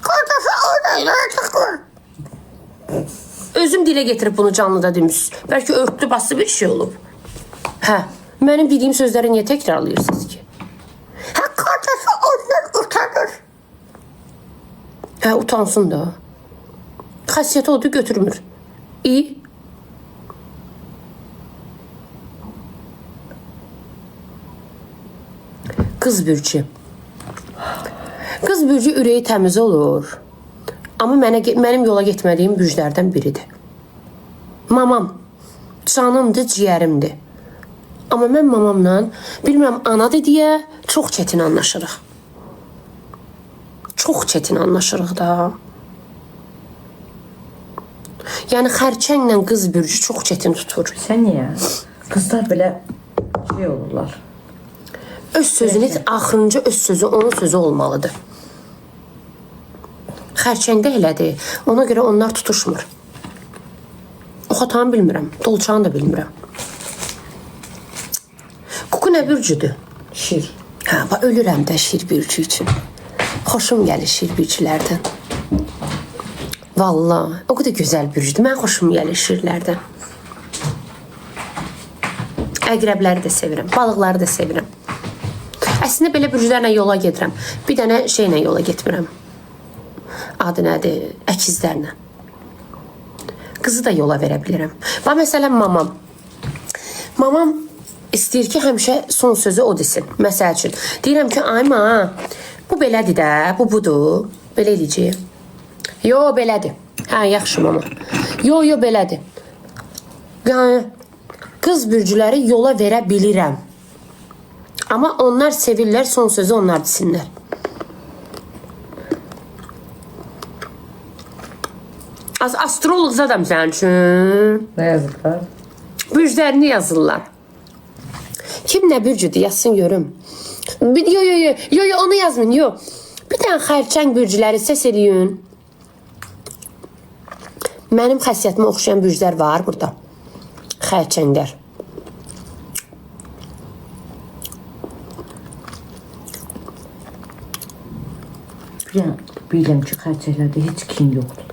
Qardaşı oynay, yola çıxmır. Özüm dilə getirib bunu canlıda demişsiniz. Bəlkə örtülü bası bir şey olub. Hə, mənim dediyim sözləri niyə təkrarlayırsınız ki? Hə, qardaşı ondan utanır. Hə, utansın da. Xəssiyyəti odur, götürmür. İyi. Qız bürcü. Qız bürcü ürəyi təmiz olur. Amma mənim yola getmədiyim bürclərdən biridir. Mamam, canımdır, ciyərimdir. Amma mən mamamla, bilmirəm, anadır deyə çox çətin anlaşırıq. Çox çətin anlaşırıq da. Yəni xərçənglə qız bürcü çox çətin tutur. Sən niyə? Qızlar belə şey olurlar. Öz sözünü, axırıncı öz sözü onun sözü olmalıdır. Xərçəngdə elədir. Ona görə onlar tutuşmur. Oxatanı bilmirəm, dolçanı da bilmirəm. Kuku nə bürcüdür? Şir. Hə, ölürəm də şir bürcü üçün. Xoşum gəlir şir bürcülərdən. Vallahi, o qədər gözəl bürcüdür. Mən xoşum gəlir şirlərdən. Əqrəbləri də sevirəm, balıqları da sevirəm. Əslində belə bürcülərlə yola gedirəm. Bir dənə şeylə yola getmirəm. Adı nədir? Əkizlərlə. Qızı da yola verə bilirəm. Və məsələn mamam. Mamam istəyir ki, həmişə son sözü o desin. Məsəl üçün, deyirəm ki, ayma, bu belədir də, bu budur. Belə eləyəcək. Yo, belədir. Hə, yaxşı mama. Yo, belədir. Yəni, qız bürcüləri yola verə bilirəm. Amma onlar sevirlər, son sözü onlar desinlər. Astroloq zadam sənin üçün. Nə yazırlar? Bürclərini yazırlar. Kim nə bürcüdür, yazsın görüm. Yo, onu yazmayın, yo. Bir dənə xərçəng bürcüləri səs eləyin. Mənim xəssiyyətimə oxşayan bürclər var burada. Xərçənglər. Bilirəm ki, xərçəklərdə heç kin yoxdur.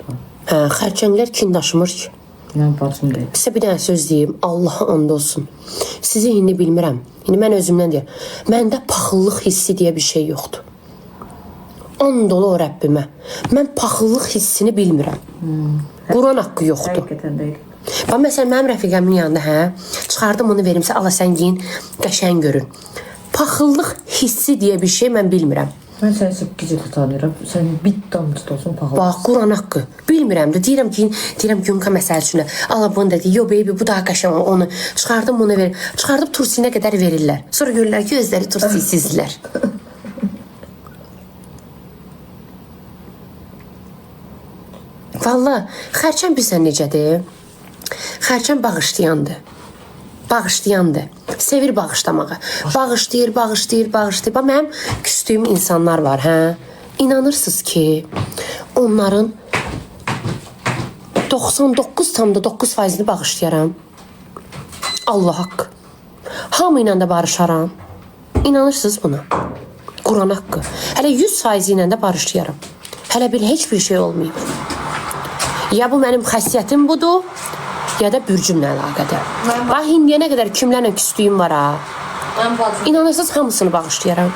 Hə, xərçənglər kin daşımır ki. Mən bacım deyim. Sizə bir dənə söz deyim, Allaha and olsun. Sizi indi bilmirəm. İndi mən özümdən deyirəm. Məndə paxıllıq hissi deyə bir şey yoxdur. And ol o Rəbbimə. Mən paxıllıq hissini bilmirəm. Quran haqqı yoxdur. Həqiqətən deyil. Bax, məsələn, mənim rəfiqəmin yanında, hə, çıxardım onu verimsə, ala sən giyin, qəşəng görün. Paxıllıq hissi deyə bir şey mən bilmirəm. Mən səni 8 il tanıyıram. Sən bir damcı da olsun pahalı. Bax, Quran haqqı. Bilmirəm də. Deyirəm ki, Günka məsəl üçün. Allah bunu da deyir. Yo, baby, bu daha qəşəng. Onu çıxardım, bunu verim. Çıxardıb tursinə qədər verirlər. Sonra görürlər ki, özləri tursisizdirlər. Vallahi, xərçən bilsən necədir? Xərçən bağışlayandır. Bağışlayandır. Sevir bağışlamağı. Bağışlayır. Bax, mənim küstüyüm insanlar var, hə? İnanırsınız ki, onların 99,9%-ni bağışlayaram. Allah haqqı. Hamı ilə də barışaram. İnanırsınız buna? Quran haqqı. Hələ 100% ilə də barışlayaram. Hələ bil heç bir şey olmayıb. Ya bu mənim xəssiyyətim budur, ya da bürcümlə əlaqədir. Bax, indiyə nə qədər kimlərlə küslüyüm var ha. Mən bacım. İnanırsınız hamısını bağışlayaram.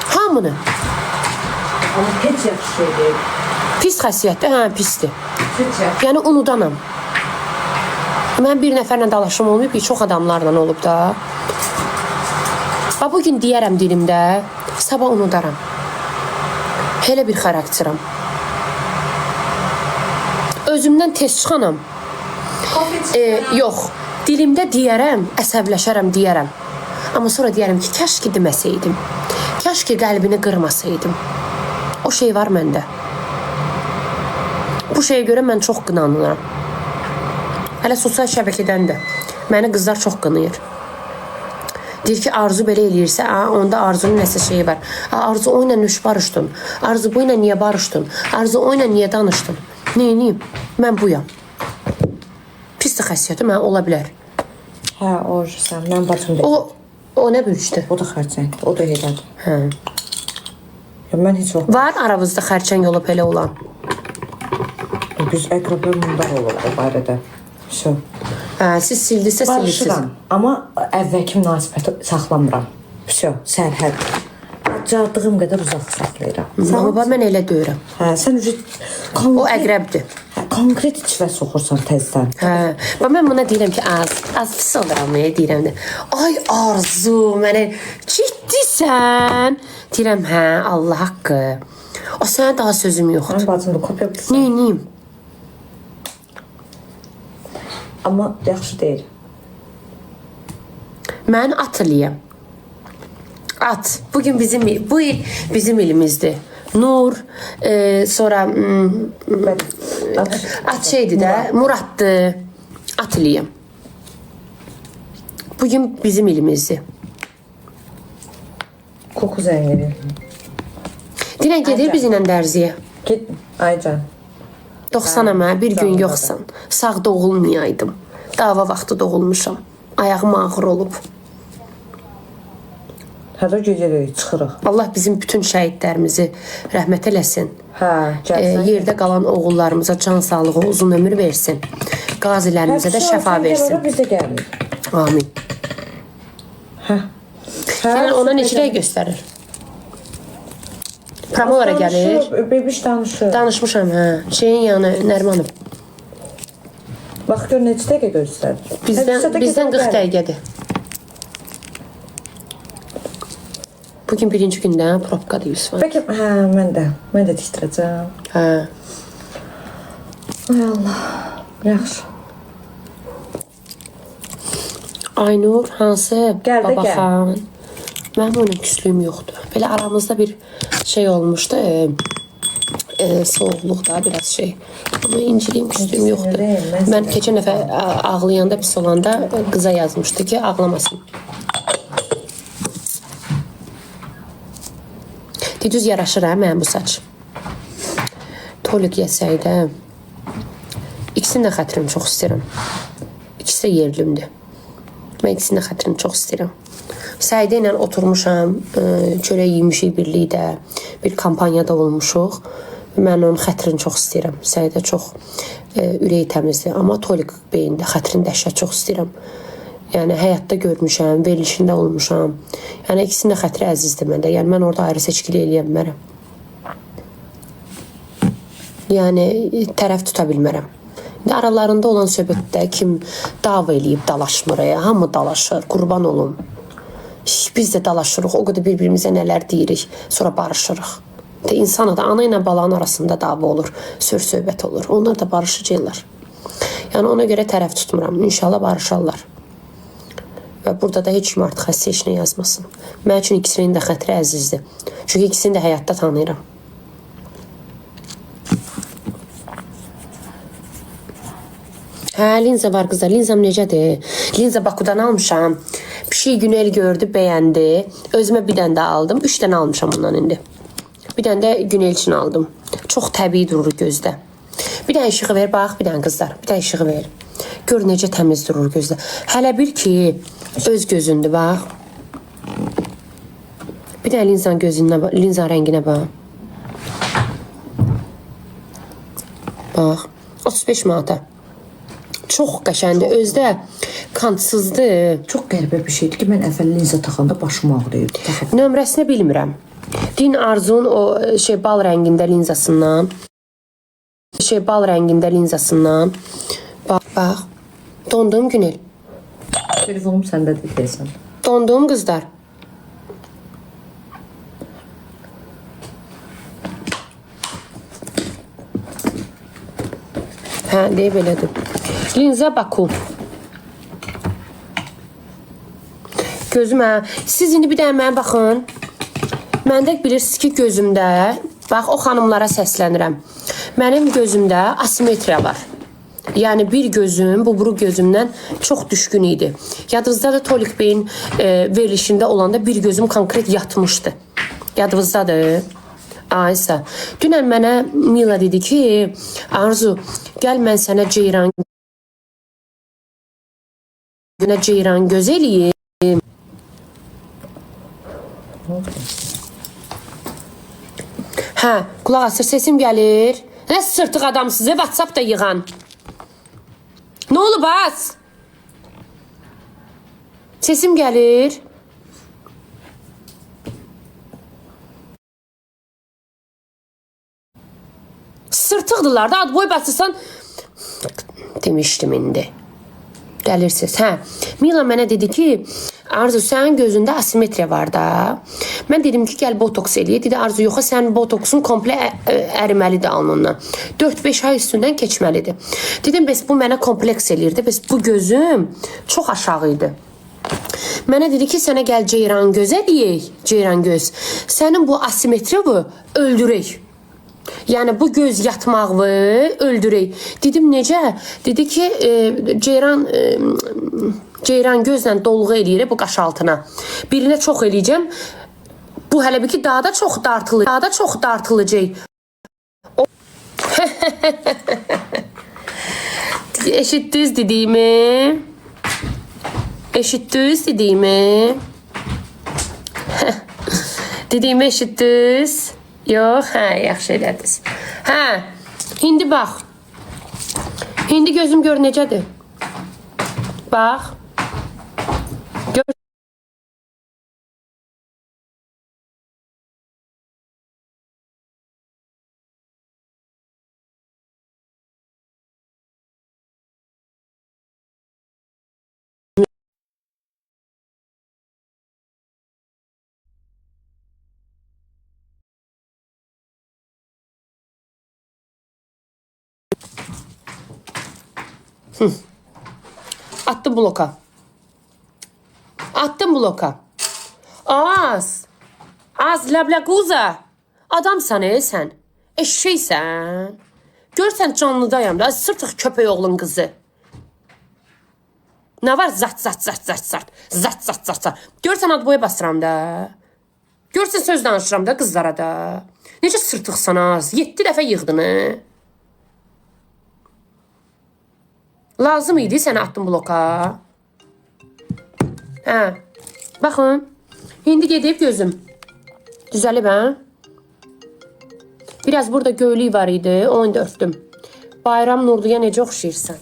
Hamını. Amma heç yaxşı şey deyil. Pis xəssiyyətdir, hə, pisdir. Heç yaxşı. Yəni unudanam. Mən bir nəfərlə dalaşım olmayıb ki, çox adamlarla olub da. Bax, bugün deyərəm dilimdə, sabah unudaram. Elə bir xarakteram. Özümdən tez çıxanam. Yox, dilimdə deyərəm, əsəbləşərəm deyərəm. Amma sonra deyərəm ki, kəş ki deməsəydim. Kəş ki qəlbini qırmasaydım. O şey var məndə. Bu şeyə görə mən çox qınanıram. Hələ sosial şəbəkədən də. Məni qızlar çox qınayır. Deyir ki, Arzu belə eləyirsə, onda Arzunun nəsə şeyi var. Arzu o ilə nüş barışdın. Arzu bu ilə niyə barışdın? Arzu o ilə niyə danışdın? Neyiniyim? Mən buyam. Pisdir xəssiyyəti, mən ola bilər. Hə, sən, mən bacım deyil. O nə bürcdür? O da xərçəngdir, o da elədir. Hə. Ya, mən heç vaxt... Var aramızda xərçəng olub elə olan. Biz əqrəblər mundar olur o barədə. Şu. Siz sildirsə sildirsiniz. Barışıram, amma əvvəlki münasibəti saxlamıram. Şu, sərhəd. Cardığım qədər uzaq saxlayıram. Amma mən elə deyirəm. Hə, sən O əqrəbdir. Konkret içvə soxursan təzdən. Hə. Mən buna deyirəm ki, az pis oluram, deyirəm də. Ay Arzu, mənə ciddisən. Deyirəm, hə, Allah haqqı. O sənə daha sözüm yoxdur. Mən bacımda kopya bilsin. Neyim? Amma yaxşı deyil. Mən at eləyəm. At. Bugün bu il bizim ilimizdir. Nur, sonra at şeydir də, Muraddır. At eləyəm. Bugün bizim ilimizdir. Koku zəngini. Deyirən gedir biz ilə dərziyə. Git, Aycan. 90-a bir gün yoxsan. Sağ doğulmayaydım. Dava vaxtı doğulmuşam. Ayağım ağır olub. Hədə gecələri çıxırıq. Allah bizim bütün şəhidlərimizi rəhmət eləsin. Hə, gəlsən. Yerdə qalan oğullarımıza can sağlığı, uzun ömür versin. Qazilərimizə də şəfa versin. Biz də gəlirik. Amin. Hə. Yəni ona neçəyə göstərir? Promolara gəlir. Bebiş danışır. Danışmışam, hə. Şeyin yanı, Nərmanım. Bax gör neçə dəqiqə göstərir. Bizdən 40 dəqiqədir. Bugün birinci gündən probkadır Yusuf. Bəlkə, hə, mən də tikdirəcəm. Hə. Ay Allah, yaxşı. Aynur, hansı? Gəl də Babaxan. Mənim onun küslüyüm yoxdur. Belə aramızda bir şey olmuşdu. Soğuqluq da biraz şey. Amma inciliyim, küslüyüm yoxdur. Mən keçən dəfə ağlayanda, pis olanda qıza yazmışdı ki, ağlamasın. Düz yaraşır hə mənim bu saç. Tolik yesəydə. İkisinin də xətrini çox istəyirəm. İkisi də yerlimdir. Mən ikisinin də xətrini çox istəyirəm. Səidə ilə oturmuşam, çörək yemişik birlikdə, bir kampaniyada olmuşuq. Mən onun xətrini çox istəyirəm. Səidə çox ürəyi təmizdir. Amma Tolik beyində xətrini dəhşət çox istəyirəm. Yəni həyatda görmüşəm, verilişində olmuşam. Yəni ikisinin də xətri əzizdir məndə. Yəni mən orada ayrı seçkili eləyə bilmərəm. Yəni tərəf tuta bilmərəm. Aralarında olan söhbətdə kim dava eləyib dalaşmır, hamı dalaşır, qurban olum. Biz də dalaşırıq, o qədər bir-birimizə nələr deyirik, sonra barışırıq. İnsan da ana ilə balanın arasında dava olur, söhbət olur. Onlar da barışacaqlar. Yəni ona görə tərəf tutmuram. İnşallah barışarlar. Və burada da heç kim artıq həssə işinə yazmasın. Mən üçün ikisinin də xətri əzizdir. Çünki ikisini də həyatda tanıyıram. Hə, linza var qızlar. Linzam necədir? Linza Bakudan almışam. Pişik Günel gördü, bəyəndi. Özümə bir dənə də aldım. 3 dənə almışam ondan indi. Bir dənə də Günel üçün aldım. Çox təbii durur gözdə. Bir dənə işığı ver, bax, bir dənə qızlar. Bir dənə işığı ver. Gör necə təmiz durur gözdə. Hələ bir ki, öz gözündür, bax. Bir dənə linzanın gözündən bax, linzanın rənginə bax. Bax, 35 manata. Çox qəşəndir, özdə kantsızdır. Çox qəribə bir şeydir ki, mən əvvəl linza taxanda başım ağrıyırdı. Nömrəsini bilmirəm. Din Arzun o bal rəngində linzasından. Bal rəngində linzasından. Bax. Dondum Günel. Telefonum səndədir deyəsən. Dondum qızlar. Hə, deyə belədir. Linza Baku. Gözümə. Siz indi bir dənə mənə baxın. Məndə bilirsiniz ki, gözümdə, bax, o xanımlara səslənirəm. Mənim gözümdə asimetriya var. Yəni bir gözüm, bu buru gözümdən çox düşkün idi. Yadınızdadır, Tolik Beyin verilişində olanda bir gözüm konkret yatmışdı. Yadınızdadır. Aysa. Dünən mənə Mila dedi ki, Arzu, gəl mən sənə ceyran göz eləyim. Hə, qulaq asır, sesim gəlir. Nə sırtıq adam sizə WhatsApp da yığan. Nə olub az? Sesim gəlir. Sırtıqdılar da, ad boy basırsan demişdim indi. Gəlirsiniz. Hə, Mila mənə dedi ki, Arzu, sənin gözündə asimetriya var da. Mən dedim ki, gəl botoks eləyə. Dedi, Arzu, yoxa, sənin botoksun komple əriməlidir alnından. 4-5 ay üstündən keçməlidir. Dedim, bəs bu mənə kompleks eləyirdi. Bəs bu gözüm çox aşağı idi. Mənə dedi ki, sənə gəl ceyran gözə deyək. Ceyran göz. Sənin bu asimetriya öldürək. Yəni bu göz yatmağı öldürək. Dedim, necə? Dedi ki, ceyran gözlə dolğu eləyir bu qaş altına. Birinə çox eləyəcəm. Bu hələ bir ki daha da çox dartılacaq. Eşitdiniz dediyimi? Eşitdiniz dediyimi? Dediyimi eşitdiniz? Yox, hə, yaxşı elədiniz. Hə, indi bax. İndi gözüm gör necədir. Bax. Gör. Attım bloka. Attım bloka. Az lablaguza. Adamsan sən. Eşşeysən. Görsən canlıdayım da, sırtıq köpək oğlun qızı. Nə var? Zat. Görsən ad boya basıram da. Görsən söz danışıram da qızlara da. Necə sırtıqsan az? 7 dəfə yığdını. Lazım idi, sənə attım bloka. Hə, baxın. İndi gedib gözüm. Düzəlib, hə? Biraz burada göylük var idi, onu da örtdüm. Bayram Nurluya necə oxşayırsan?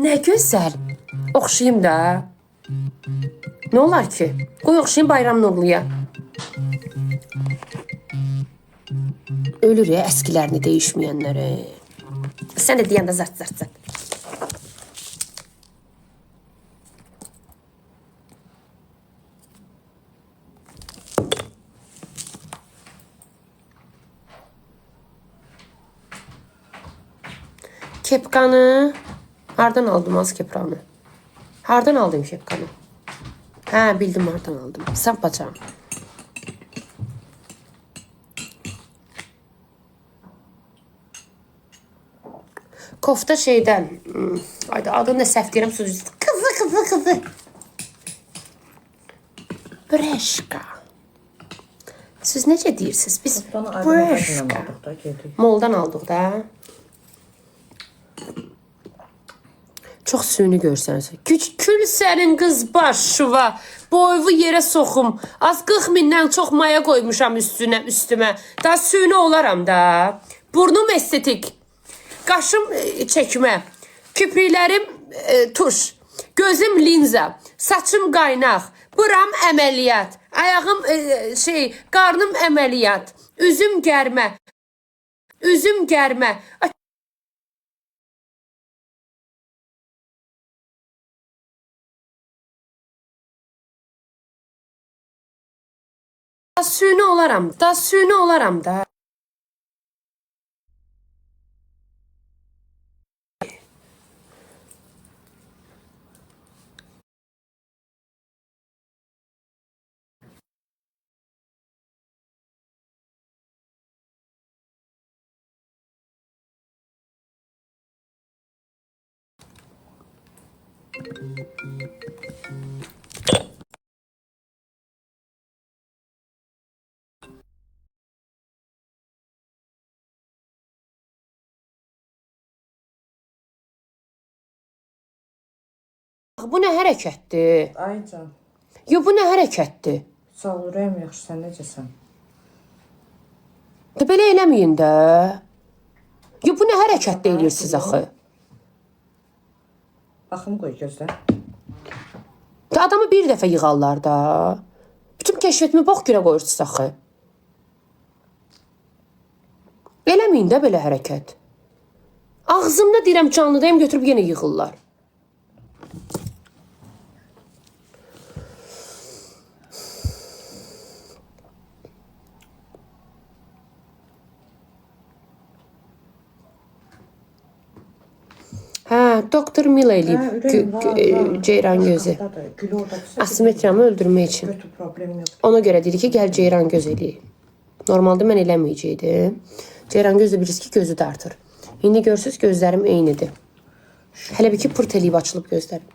Nə gözəl. Oxşayım da. Nə olar ki? Qoy oxşayım Bayram Nurluya. Ölür ya əskilərini dəyişməyənləri. Sən də deyəndə zart. Kepkanı. Hardan aldım az kepkanı? Hardan aldım kepkanı? Hə, bildim hardan aldım. Saf bacağım. Kofta şeydən. Ayda adını səhv deyirəm söz. Qızı. Breşka. Siz necə deyirsiniz? Biz Bana ayrı brəşka. aldık da geldik. Moldan aldıq da. Çox süni görsənsə. Kül sənin qız başıva. Boyvu yerə soxum. Az 40 mindən çox maya qoymuşam üstümə. Da süni olaram da. Burnum estetik. Qaşım çəkmə. Kipriklərim tuş. Gözüm linza. Saçım qaynaq. Buram əməliyyat. Ayağım qarnım əməliyyat. Üzüm gərmə. Üzüm gərmə. Da süni olaram. Da süni olaram da. Bu nə hərəkətdir? Aycan. Yo, bu nə hərəkətdir? Sağ ol, ürəyim yaxşı, sən necəsən? Da belə eləməyin də. Yo, bu nə hərəkət deyirsiniz axı? Baxım qoy gözlə. Da adamı bir dəfə yığarlar da. Bütün kəşfətimi bax görə qoyursunuz axı. Eləməyin də belə hərəkət. Ağzımda deyirəm canlıdayım, götürüb yenə yığırlar. Hə, doktor Mila eləyib ceyran gözü. Gül oradakısa. Asimetriyamı öldürmək üçün. Götü problem yox. Ona görə dedi ki, gəl ceyran göz eləyib. Normalda mən eləməyəcəkdim. Ceyran göz də bilirsiniz ki, gözü dartır. İndi görürsünüz gözlərim eynidir. Hələ bir ki, pırt eləyib açılıb gözlərim.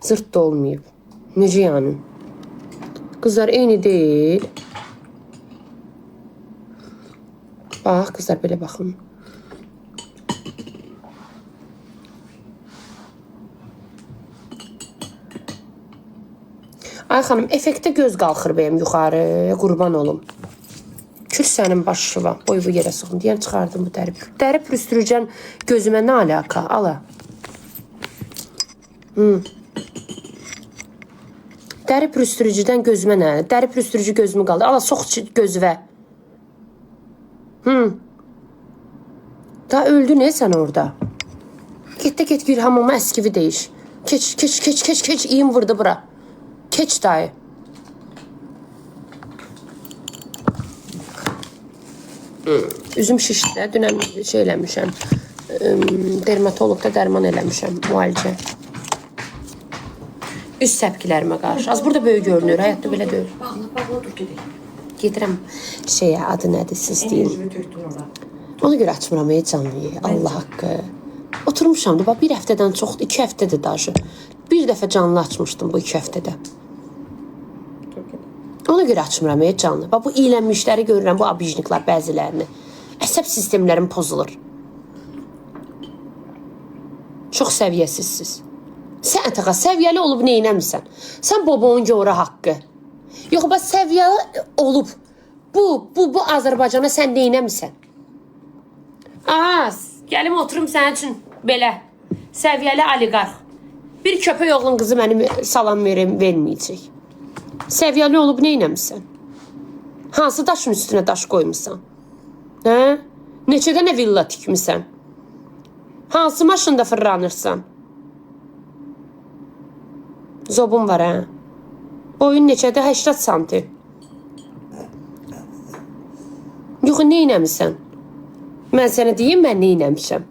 Zırt da olmayıb. Necə yəni? Qızlar eyni deyil. Bax, qızlar belə baxın. Ay xanım, effektə göz qalxır bəyəm yuxarı, qurban olum. Kül sənin başıva, boy bu yerə soxun deyən çıxardım bu dəri. Dəri pürüstürücən gözümə nə alaka? Ala. Dəri pürüstürücüdən gözümə nə? Dəri pürüstürücü gözümü qaldı. Ala, sox gözüvə. Da öldü ne sen orada? Get gir hamama eskivi değiş. Keç. İyim vurdu bura. Keç dayı. Üzüm şişdi. Dünən şey eləmişəm. Dermatologda dərman eləmişəm. Müalicə. Üst səpkilərimə qarşı. Az burada böyük görünür. Həyatda belə deyil. Bağla dur gedək. Gedirəm şeyə, adı nədir siz deyin. Enerjimi tökdün ora. Ona görə açmıram canlıyı. Allah haqqı. Oturmuşam da, bir həftədən çoxdur, 2 həftədir daşı. Bir dəfə canlı açmışdım bu 2 həftədə. Ona görə açmıram canlı. Bu iylənmişləri görürəm, bu abijniklar bəzilərini. Əsəb sistemlərim pozulur. Çox səviyyəsizsiz. Sən ətağa səviyyəli olub neynəmirsən? Sən babonun görə haqqı. Yox, bax, səviyyəli olub. Bu Azərbaycana sən neynəmirsən? Gəlim oturum sənin üçün belə. Səviyyəli oliqarx. Bir köpək oğlun qızı mənim salam verməyəcək. Səviyyəli olub neynəmirsən? Hansı daşın üstünə daş qoymuşsan? Hə? Neçə dənə villa tikmisən? Hansı maşında fırlanırsan? Zobun var, hə? Boyun neçədə? 80 santim. Yox, neynəmirsən? Mən sənə deyim, mən neynəmişəm.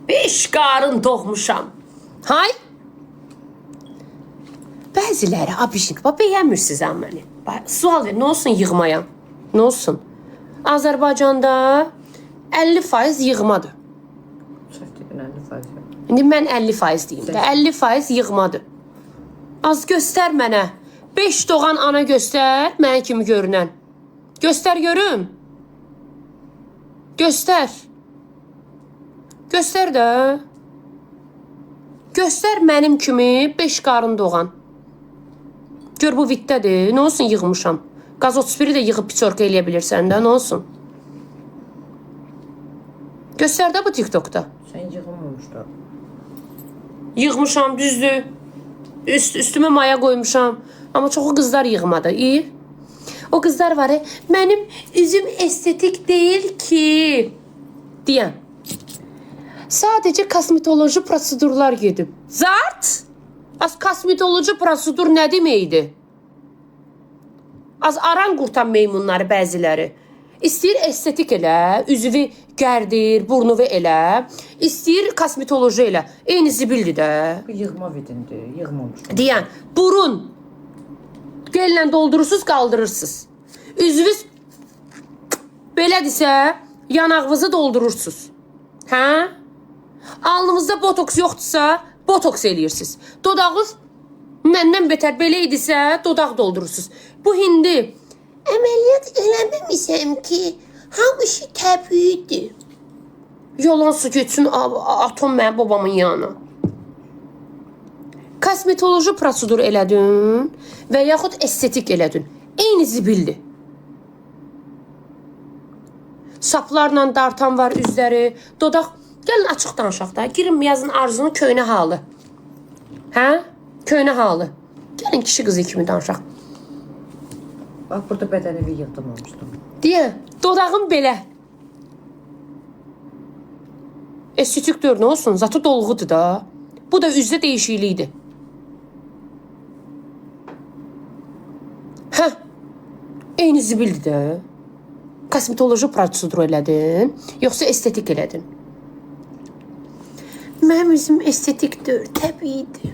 5 qarın doğmuşam. Hay? Bəziləri abişlik, bəyənmirsiniz məni. Sual ver, nə olsun yığmayam? Nə olsun? Azərbaycanda 50% yığmadır. Çəftiqin 50%. İndi mən 50% deyim də. 50% yığmadır. Az göstər mənə. 5 doğan ana göstər, mənə kimi görünən. Göstər görüm. Göstər. Göstər də. Göstər mənim kimi 5 qarın doğan. Gör bu vitdədir. Nə olsun yığmışam. Qaz 31-i də yığıb piçorka eləyə bilirsən də. Nə olsun? Göstər də bu TikTokda. Sən yığılmamışdı. Yığmışam, düzdür. Üstümə maya qoymuşam. Amma çoxu qızlar yığmadı. İyi. O qızlar var, mənim üzüm estetik deyil ki, deyən. Sadəcə kosmetoloji prosedurlar gedib. Zart! Az kosmetoloji prosedur nə deməkdir? Az aran qurtan meymunları bəziləri. İstəyir estetik elə, üzvü gərdir, burnuvu elə. İstəyir kosmetoloji elə. Eyni zibildir də. Bu yığma vidindir, yığmamışdı. Deyən, burun. Gəllə doldurursunuz, qaldırırsınız. Üzvüz belədirsə, yanağınızı doldurursunuz. Hə? Alnınızda botoks yoxdursa, botoks eləyirsiniz. Dodağınız məndən betər belə idisə, dodaq doldurursunuz. Bu hindi əməliyyat eləməmişəm ki, hamı şey təbiidir. Yalan su geçsin, atom mənim babamın yanına. Kosmetoloji prosedur elədin və yaxud estetik elədin. Eyni zibildir. Saplarla dartan var üzləri, dodaq. Gəlin açıq danışaq da. Girin yazın arzunun köynə halı. Hə? Köynə halı. Gəlin kişi qızı kimi danışaq. Bax, burada bədənevi yığdırmamışdım. Deyə, dodağım belə. Estetik dör, nə olsun? Zatı dolğudur da. Bu da üzdə dəyişiklikdir. Hə, eyni zibildir də. Kosmetoloji prosedur elədin, yoxsa estetik elədin? Mənim üzüm estetikdir, təbiidir.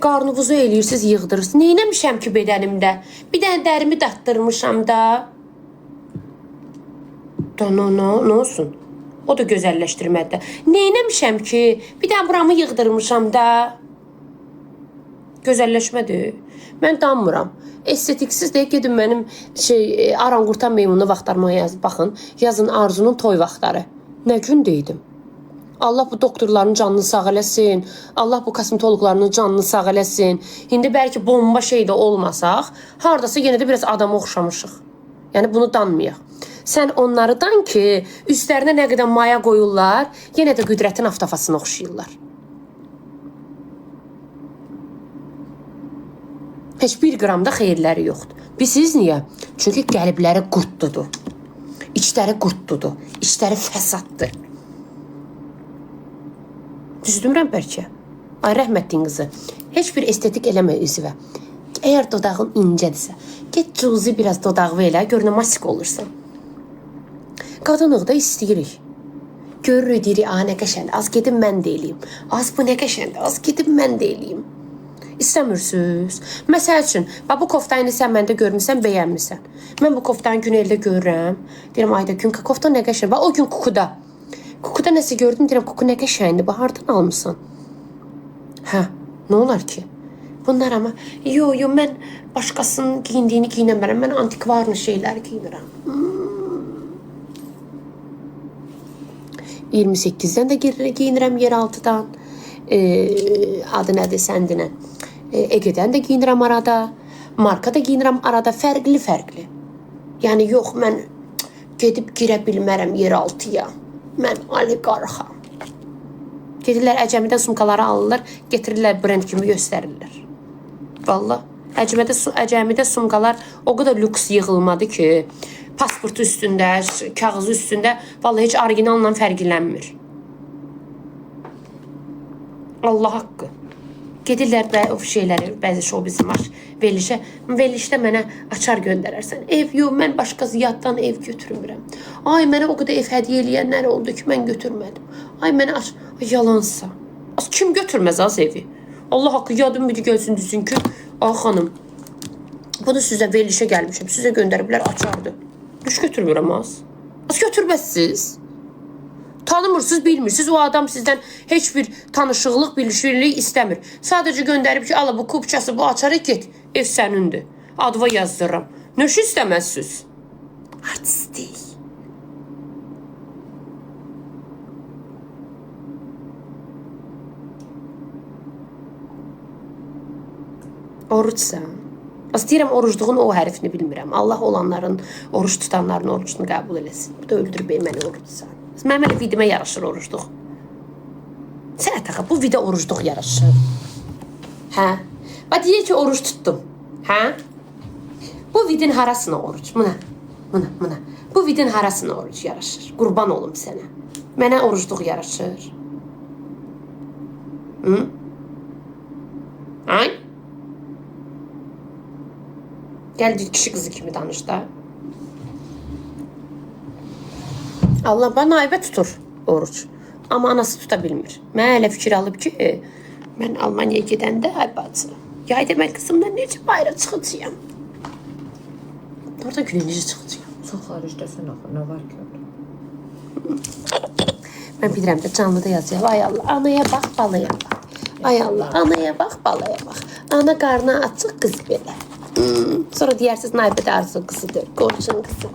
Qarnınızı eləyirsiniz, yığdırırsınız. Neynəmişəm ki bədənimdə? Bir dənə dərimi datdırmışam da. Nə olsun? O da gözəlləşdirmədə. Neynəmişəm ki? Bir dənə buramı yığdırmışam da. Gözəlləşmədir. Mən danmıram. Estetiksiz də gedin mənim aranqurtan meymununu vaxtlarıma yazın. Baxın, yazın Arzunun toy vaxtları. Nə gün deydim? Allah bu doktorların canını sağ eləsin. Allah bu kosmetologların canını sağ eləsin. İndi bəlkə bomba şey də olmasaq, hardasa yenə də biraz adama oxşamışıq. Yəni bunu danmayaq. Sən onları dan ki, üstlərinə nə qədər maya qoyurlar, yenə də qüdrətin aftafasını oxşayırlar. Heç bir qramda xeyirləri yoxdur. Bilirsiniz niyə? Çünki qəlbləri qurtdudur. İçləri qurtdudur. İçləri fəsaddır. Düzdürəm bəlkə? Ay rəhmətliyin qızı. Heç bir estetik eləmə üzvə. Əgər dodağın incədirsə, get cüzi biraz dodağı elə, görünə masik olursan. Qadınlıqda istəyirik. Görürük, deyirik, nə qəşəndir, az gedim mən də eləyim. Az bu nə qəşəndir, az gedim mən də eləyim. İstəmirsiniz. Məsəl üçün, bu koftanı sən məndə görmüsən, bəyənmirsən. Mən bu koftanı gün elde görürəm. Deyirəm, ayda gün kofta nə qəşəndir. O gün kukuda. Kukuda nəsə gördüm, deyirəm, kuku nə qəşəndir. Hardan almısan? Hə, nə olar ki? Bunlar amma, yo, mən başqasının giyindiyini giyinəmərəm. Mən antikvarlı şeylər giyinirəm. 28-dən də giyinirəm yeraltıdan. Adı nədir, səndinə? Egedən də giyinirəm arada. Marka da giyinirəm arada. Fərqli. Yəni, yox, mən gedib girə bilmərəm yeraltıya. Mən oliqarxam. Gedirlər, əcəmidən sumkaları alırlar, getirirlər, brend kimi göstərirlər. Valla, əcəmidə sumkalar o qədər lüks yığılmadı ki, pasportu üstündə, kağızı üstündə, valla heç orijinalla fərqlənmir. Allah haqqı. Gedirlər o şeyləri, bəzi şoubizm var, verilişdə mənə açar göndərərsən. Ev, yox, mən başqa ziyaddan ev götürmürəm. Ay, mənə o qədər ev hədiyyə eləyənlər oldu ki, mən götürmədim. Ay, mənə aç, yalansa. Kim götürməz az evi? Allah haqqı, yadım biri gəlsin, düzün ki, xanım, bunu sizə verilişə gəlmişəm, sizə göndəriblər, açardı. Düş götürmürəm az. Az götürməzsiz. Tanımırsınız, bilmirsiniz. O adam sizdən heç bir tanışıqlıq, bilişirlik istəmir. Sadəcə göndərib ki, ala bu kupçası, bu açarı get, ev sənindir. Adva yazdırıram. Nöş istəməzsiniz? Artistik. Oruçsan. İstəyirəm orucluğun o hərfini bilmirəm. Allah olanların, oruç tutanların orucunu qəbul eləsin. Bu da öldürüb məni oruçsan. Mənim elə videoma yaraşır orucluq. Sənə taxa, bu video orucluq yaraşır. Hə? Və deyir ki, oruç tutdum. Hə? Bu videonun harasına oruç? Buna. Bu videonun harasına oruç yaraşır? Qurban olum sənə. Mənə orucluq yaraşır. Hı? Ay? Gəl kişi qızı kimi danış da. Allah bana naibə tutur oruç. Amma anası tuta bilmir. Mən elə fikir alıb ki, mən Almaniyaya gedəndə ay bacı, yayda mən qızımla necə bayra çıxacağam? Orada günə necə çıxacağam? Çox xaricdəsən axı, nə var ki orada? Mən bilirəm də canlıda yazıyor. Ay Allah, anaya bax, balaya bax. Ay Allah, anaya bax, balaya bax. Ana qarnı açıq qız belə. Sonra deyərsiniz, naibə də arzu qızıdır, qorçun qızı.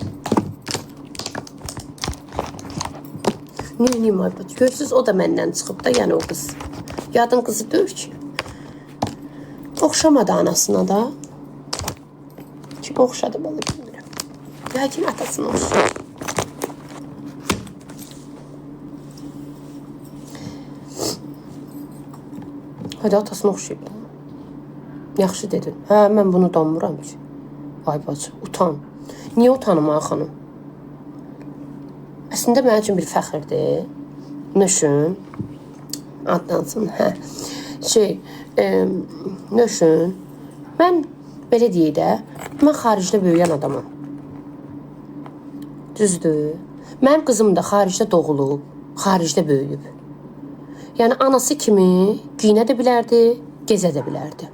Neyim ay bacı? Görürsünüz, o da məndən çıxıb da, yəni o qız. Yadın qızı deyil ki. Oxşamadı anasına da. Kim oxşadı balı bilmirəm. Yəqin atasına oxşadı. Hadi atasına oxşayıb da. Yaxşı dedin. Hə, mən bunu danmıram ki. Ay bacı, utan. Niyə utanım ay xanım? Əslində mənim üçün bir fəxirdir. Nöşün. Adlansın, hə. Nöşün. Mən, belə deyək də, mən xaricdə böyüyən adamam. Düzdür. Mənim qızım da xaricdə doğulub, xaricdə böyüyüb. Yəni, anası kimi giyinə də bilərdi, gezə də bilərdi.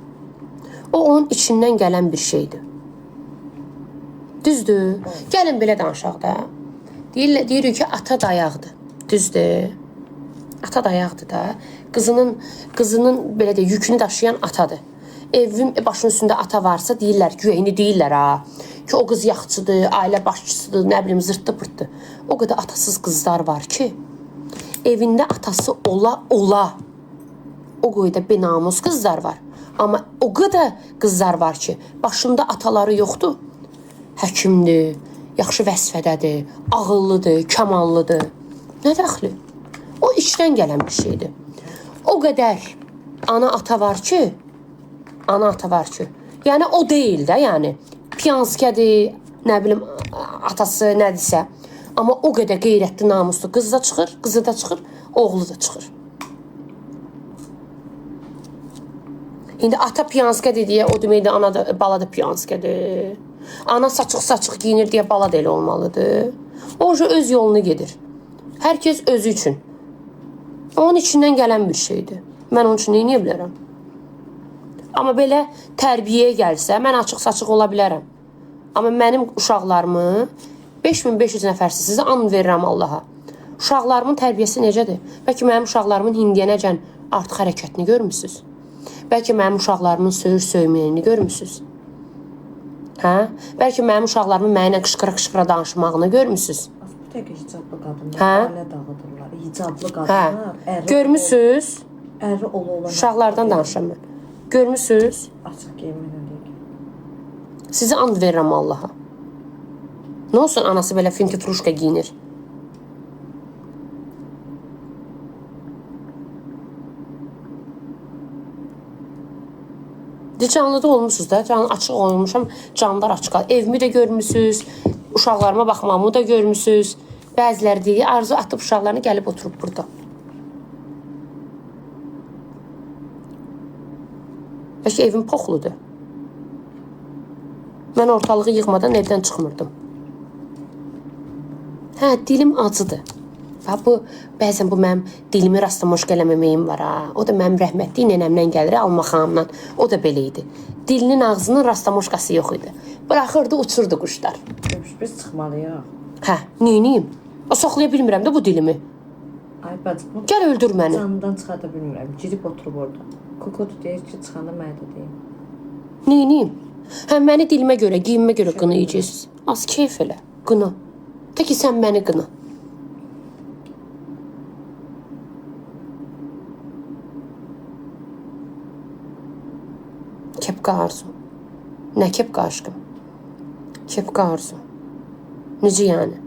O, onun içindən gələn bir şeydir. Düzdür. Gəlin belə danışaq da. Deyirik ki, ata dayaqdır. Düzdür. Ata dayaqdır da. Qızının belə də yükünü daşıyan atadır. Evin başının üstündə ata varsa deyirlər, güveyini deyirlər ha. Ki, o qız yaxçıdır, ailə başçısıdır, nə bilim, zırtdı pırtdı. O qədər atasız qızlar var ki, evində atası ola. O qoyda benamus qızlar var. Amma o qədər qızlar var ki, başında ataları yoxdur. Həkimdir, yaxşı vəzifədədir, ağıllıdır, kamallıdır. Nə dəxli? O içdən gələn bir şeydir. O qədər ana ata var ki, yəni o deyil də, yəni piyanskədir, nə bilim, atası nədirsə. Amma o qədər qeyrətli, namuslu qız da çıxır, qızı da çıxır, oğlu da çıxır. İndi ata piyanskədir deyə, o deməkdir, ana da, bala da piyanskədir. Ana saçıq giyinir deyə bala da elə olmalıdır. O öz yolunu gedir. Hər kəs özü üçün. Onun içindən gələn bir şeydir. Mən onun üçün neyə bilərəm? Amma belə tərbiyəyə gəlsə, mən açıq-saçıq ola bilərəm. Amma mənim uşaqlarımı 5500 nəfərsiz sizə and verirəm Allaha. Uşaqlarımın tərbiyəsi necədir? Bəlkə mənim uşaqlarımın hindiyənəcən artıq hərəkətini görmüsünüz? Bəlkə mənim uşaqlarımın söyür-söyməyini görmüsünüz? Hə? Bəlkə mənim uşaqlarımın mənə qışqıra-qışqıra danışmağını görmüsünüz? Bu dəqiqə hicablı qadınlar, Hə? ailə dağıdırlar. Hicablı qadınlar, Hə? Görmüsünüz? Əri ola. Uşaqlardan danışıram mən. Görmüsünüz? Açıq geyinmə deyək. Sizi and verirəm Allaha. Nə olsun anası belə fintifruşka giyinir? Canlıda olmuşsunuz da, canlı açıq olmuşam, canlılar açıq. Evimi də görmüsünüz, uşaqlarıma baxmamı da görmüsünüz. Bəziləri deyir, arzu atıb uşaqlarını gəlib oturub burada. Bəlkə evim poxludur. Mən ortalığı yığmadan evdən çıxmırdım. Hə, dilim acıdır. Bəzən bu mənim dilimi rastlamoş eləməməyim var ha. O da mənim rəhmətli nənəmdən gəlir, Alma xanımdan. O da belə idi. Dilinin ağzının rastlamoşkası yox idi. Bıraxırdı, uçurdu quşlar. Biz çıxmalıyıq. Hə, neyniyim? O saxlaya bilmirəm də bu dilimi. Bacım, Gəl öldür məni. canımdan çıxarda bilmirəm. Girib oturub orada. Kokodu deyir ki, çıxanda mənə də deyim. Neyniyim? Hə, məni dilimə görə, giyimimə görə qınayacaqsınız. Az keyf elə, qına. De ki, sən məni qına. Kepka Arzu. Nə kepka aşkım? Kepka Arzu. Necə yəni?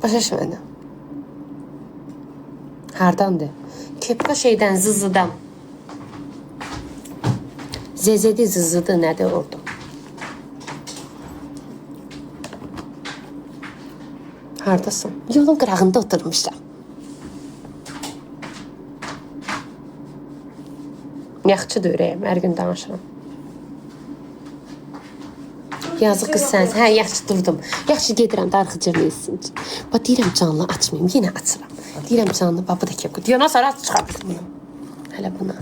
Başa düşmədim. Hardandır? Kepka şeydən, zızıdan. Zezedi, zızıdı, nədir orada? Hardasın? Yolun qırağında oturmuşam. Yaxçıdır ürəyim, hər gün danışıram. Yazıq qız sənsən. Hə, yaxşı durdum. Yaxşı gedirəm, darıxıcır neysin. Bax, deyirəm canlı açmayayım, yenə açıram. Deyirəm canlı, bax, bu da kepka. Deyirəm, sonra çıxardım bunu. Hələ buna.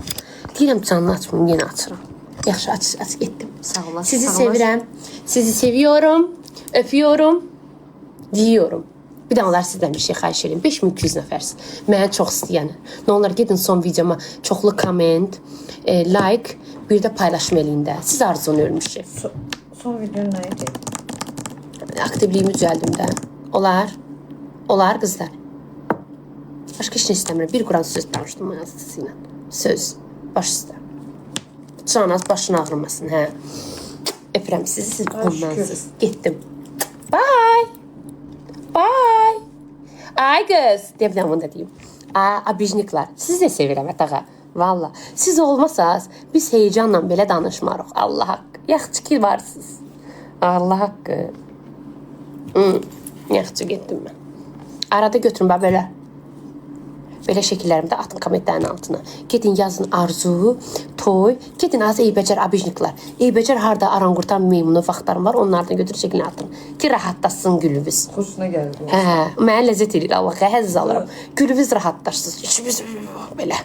Deyirəm canlı açmayayım, yenə açıram. Yaxşı, aç getdim. Sağ olasın. Sizi sağ olasın. sevirəm. Sizi seviyorum. Öpüyorum. Yiyorum. Bir də onlar sizdən bir şey xahiş edeyim. 5200 nəfərsiz. Mənə çox istəyən. Nə olar gedin son videoma çoxlu komment, like, bir də paylaşım eləyin də. Siz arzunu ölmüşsünüz. Son videon nə idi? Aktivliyimi düzəldim də. Olar. Olar qızlar. Başqa heç nə istəmirəm. Bir Quran söz danışdım yazısıyla. Söz. Baş üstə. Canaz başın ağrımasın, hə. Öpürəm sizi, siz ondansız. Getdim. Bye. Bye. Ay qız. Deyəm bunu da deyim. Abijniklar. Sizi də sevirəm ətağa. Valla. Siz olmasaz biz heyecanla belə danışmarıq. Allah haqqı. Yaxşı ki varsınız. Allah haqqı. Yaxşı getdim mən. Arada götürün bax belə. Belə şəkillərimi də atın kommentlərin altına. Gedin yazın arzu, toy. Gedin az eybəcər abijniklar. Eybəcər harda aranqurtan meymunu vaxtlarım var. Onlardan götür şəkilini atın. Ki rahatlasın gülünüz. Xoşuna gəldi. Hə, mənə ləzzət edir. Allah həzz alıram. Gülünüz rahatlaşsın. İçimiz belə.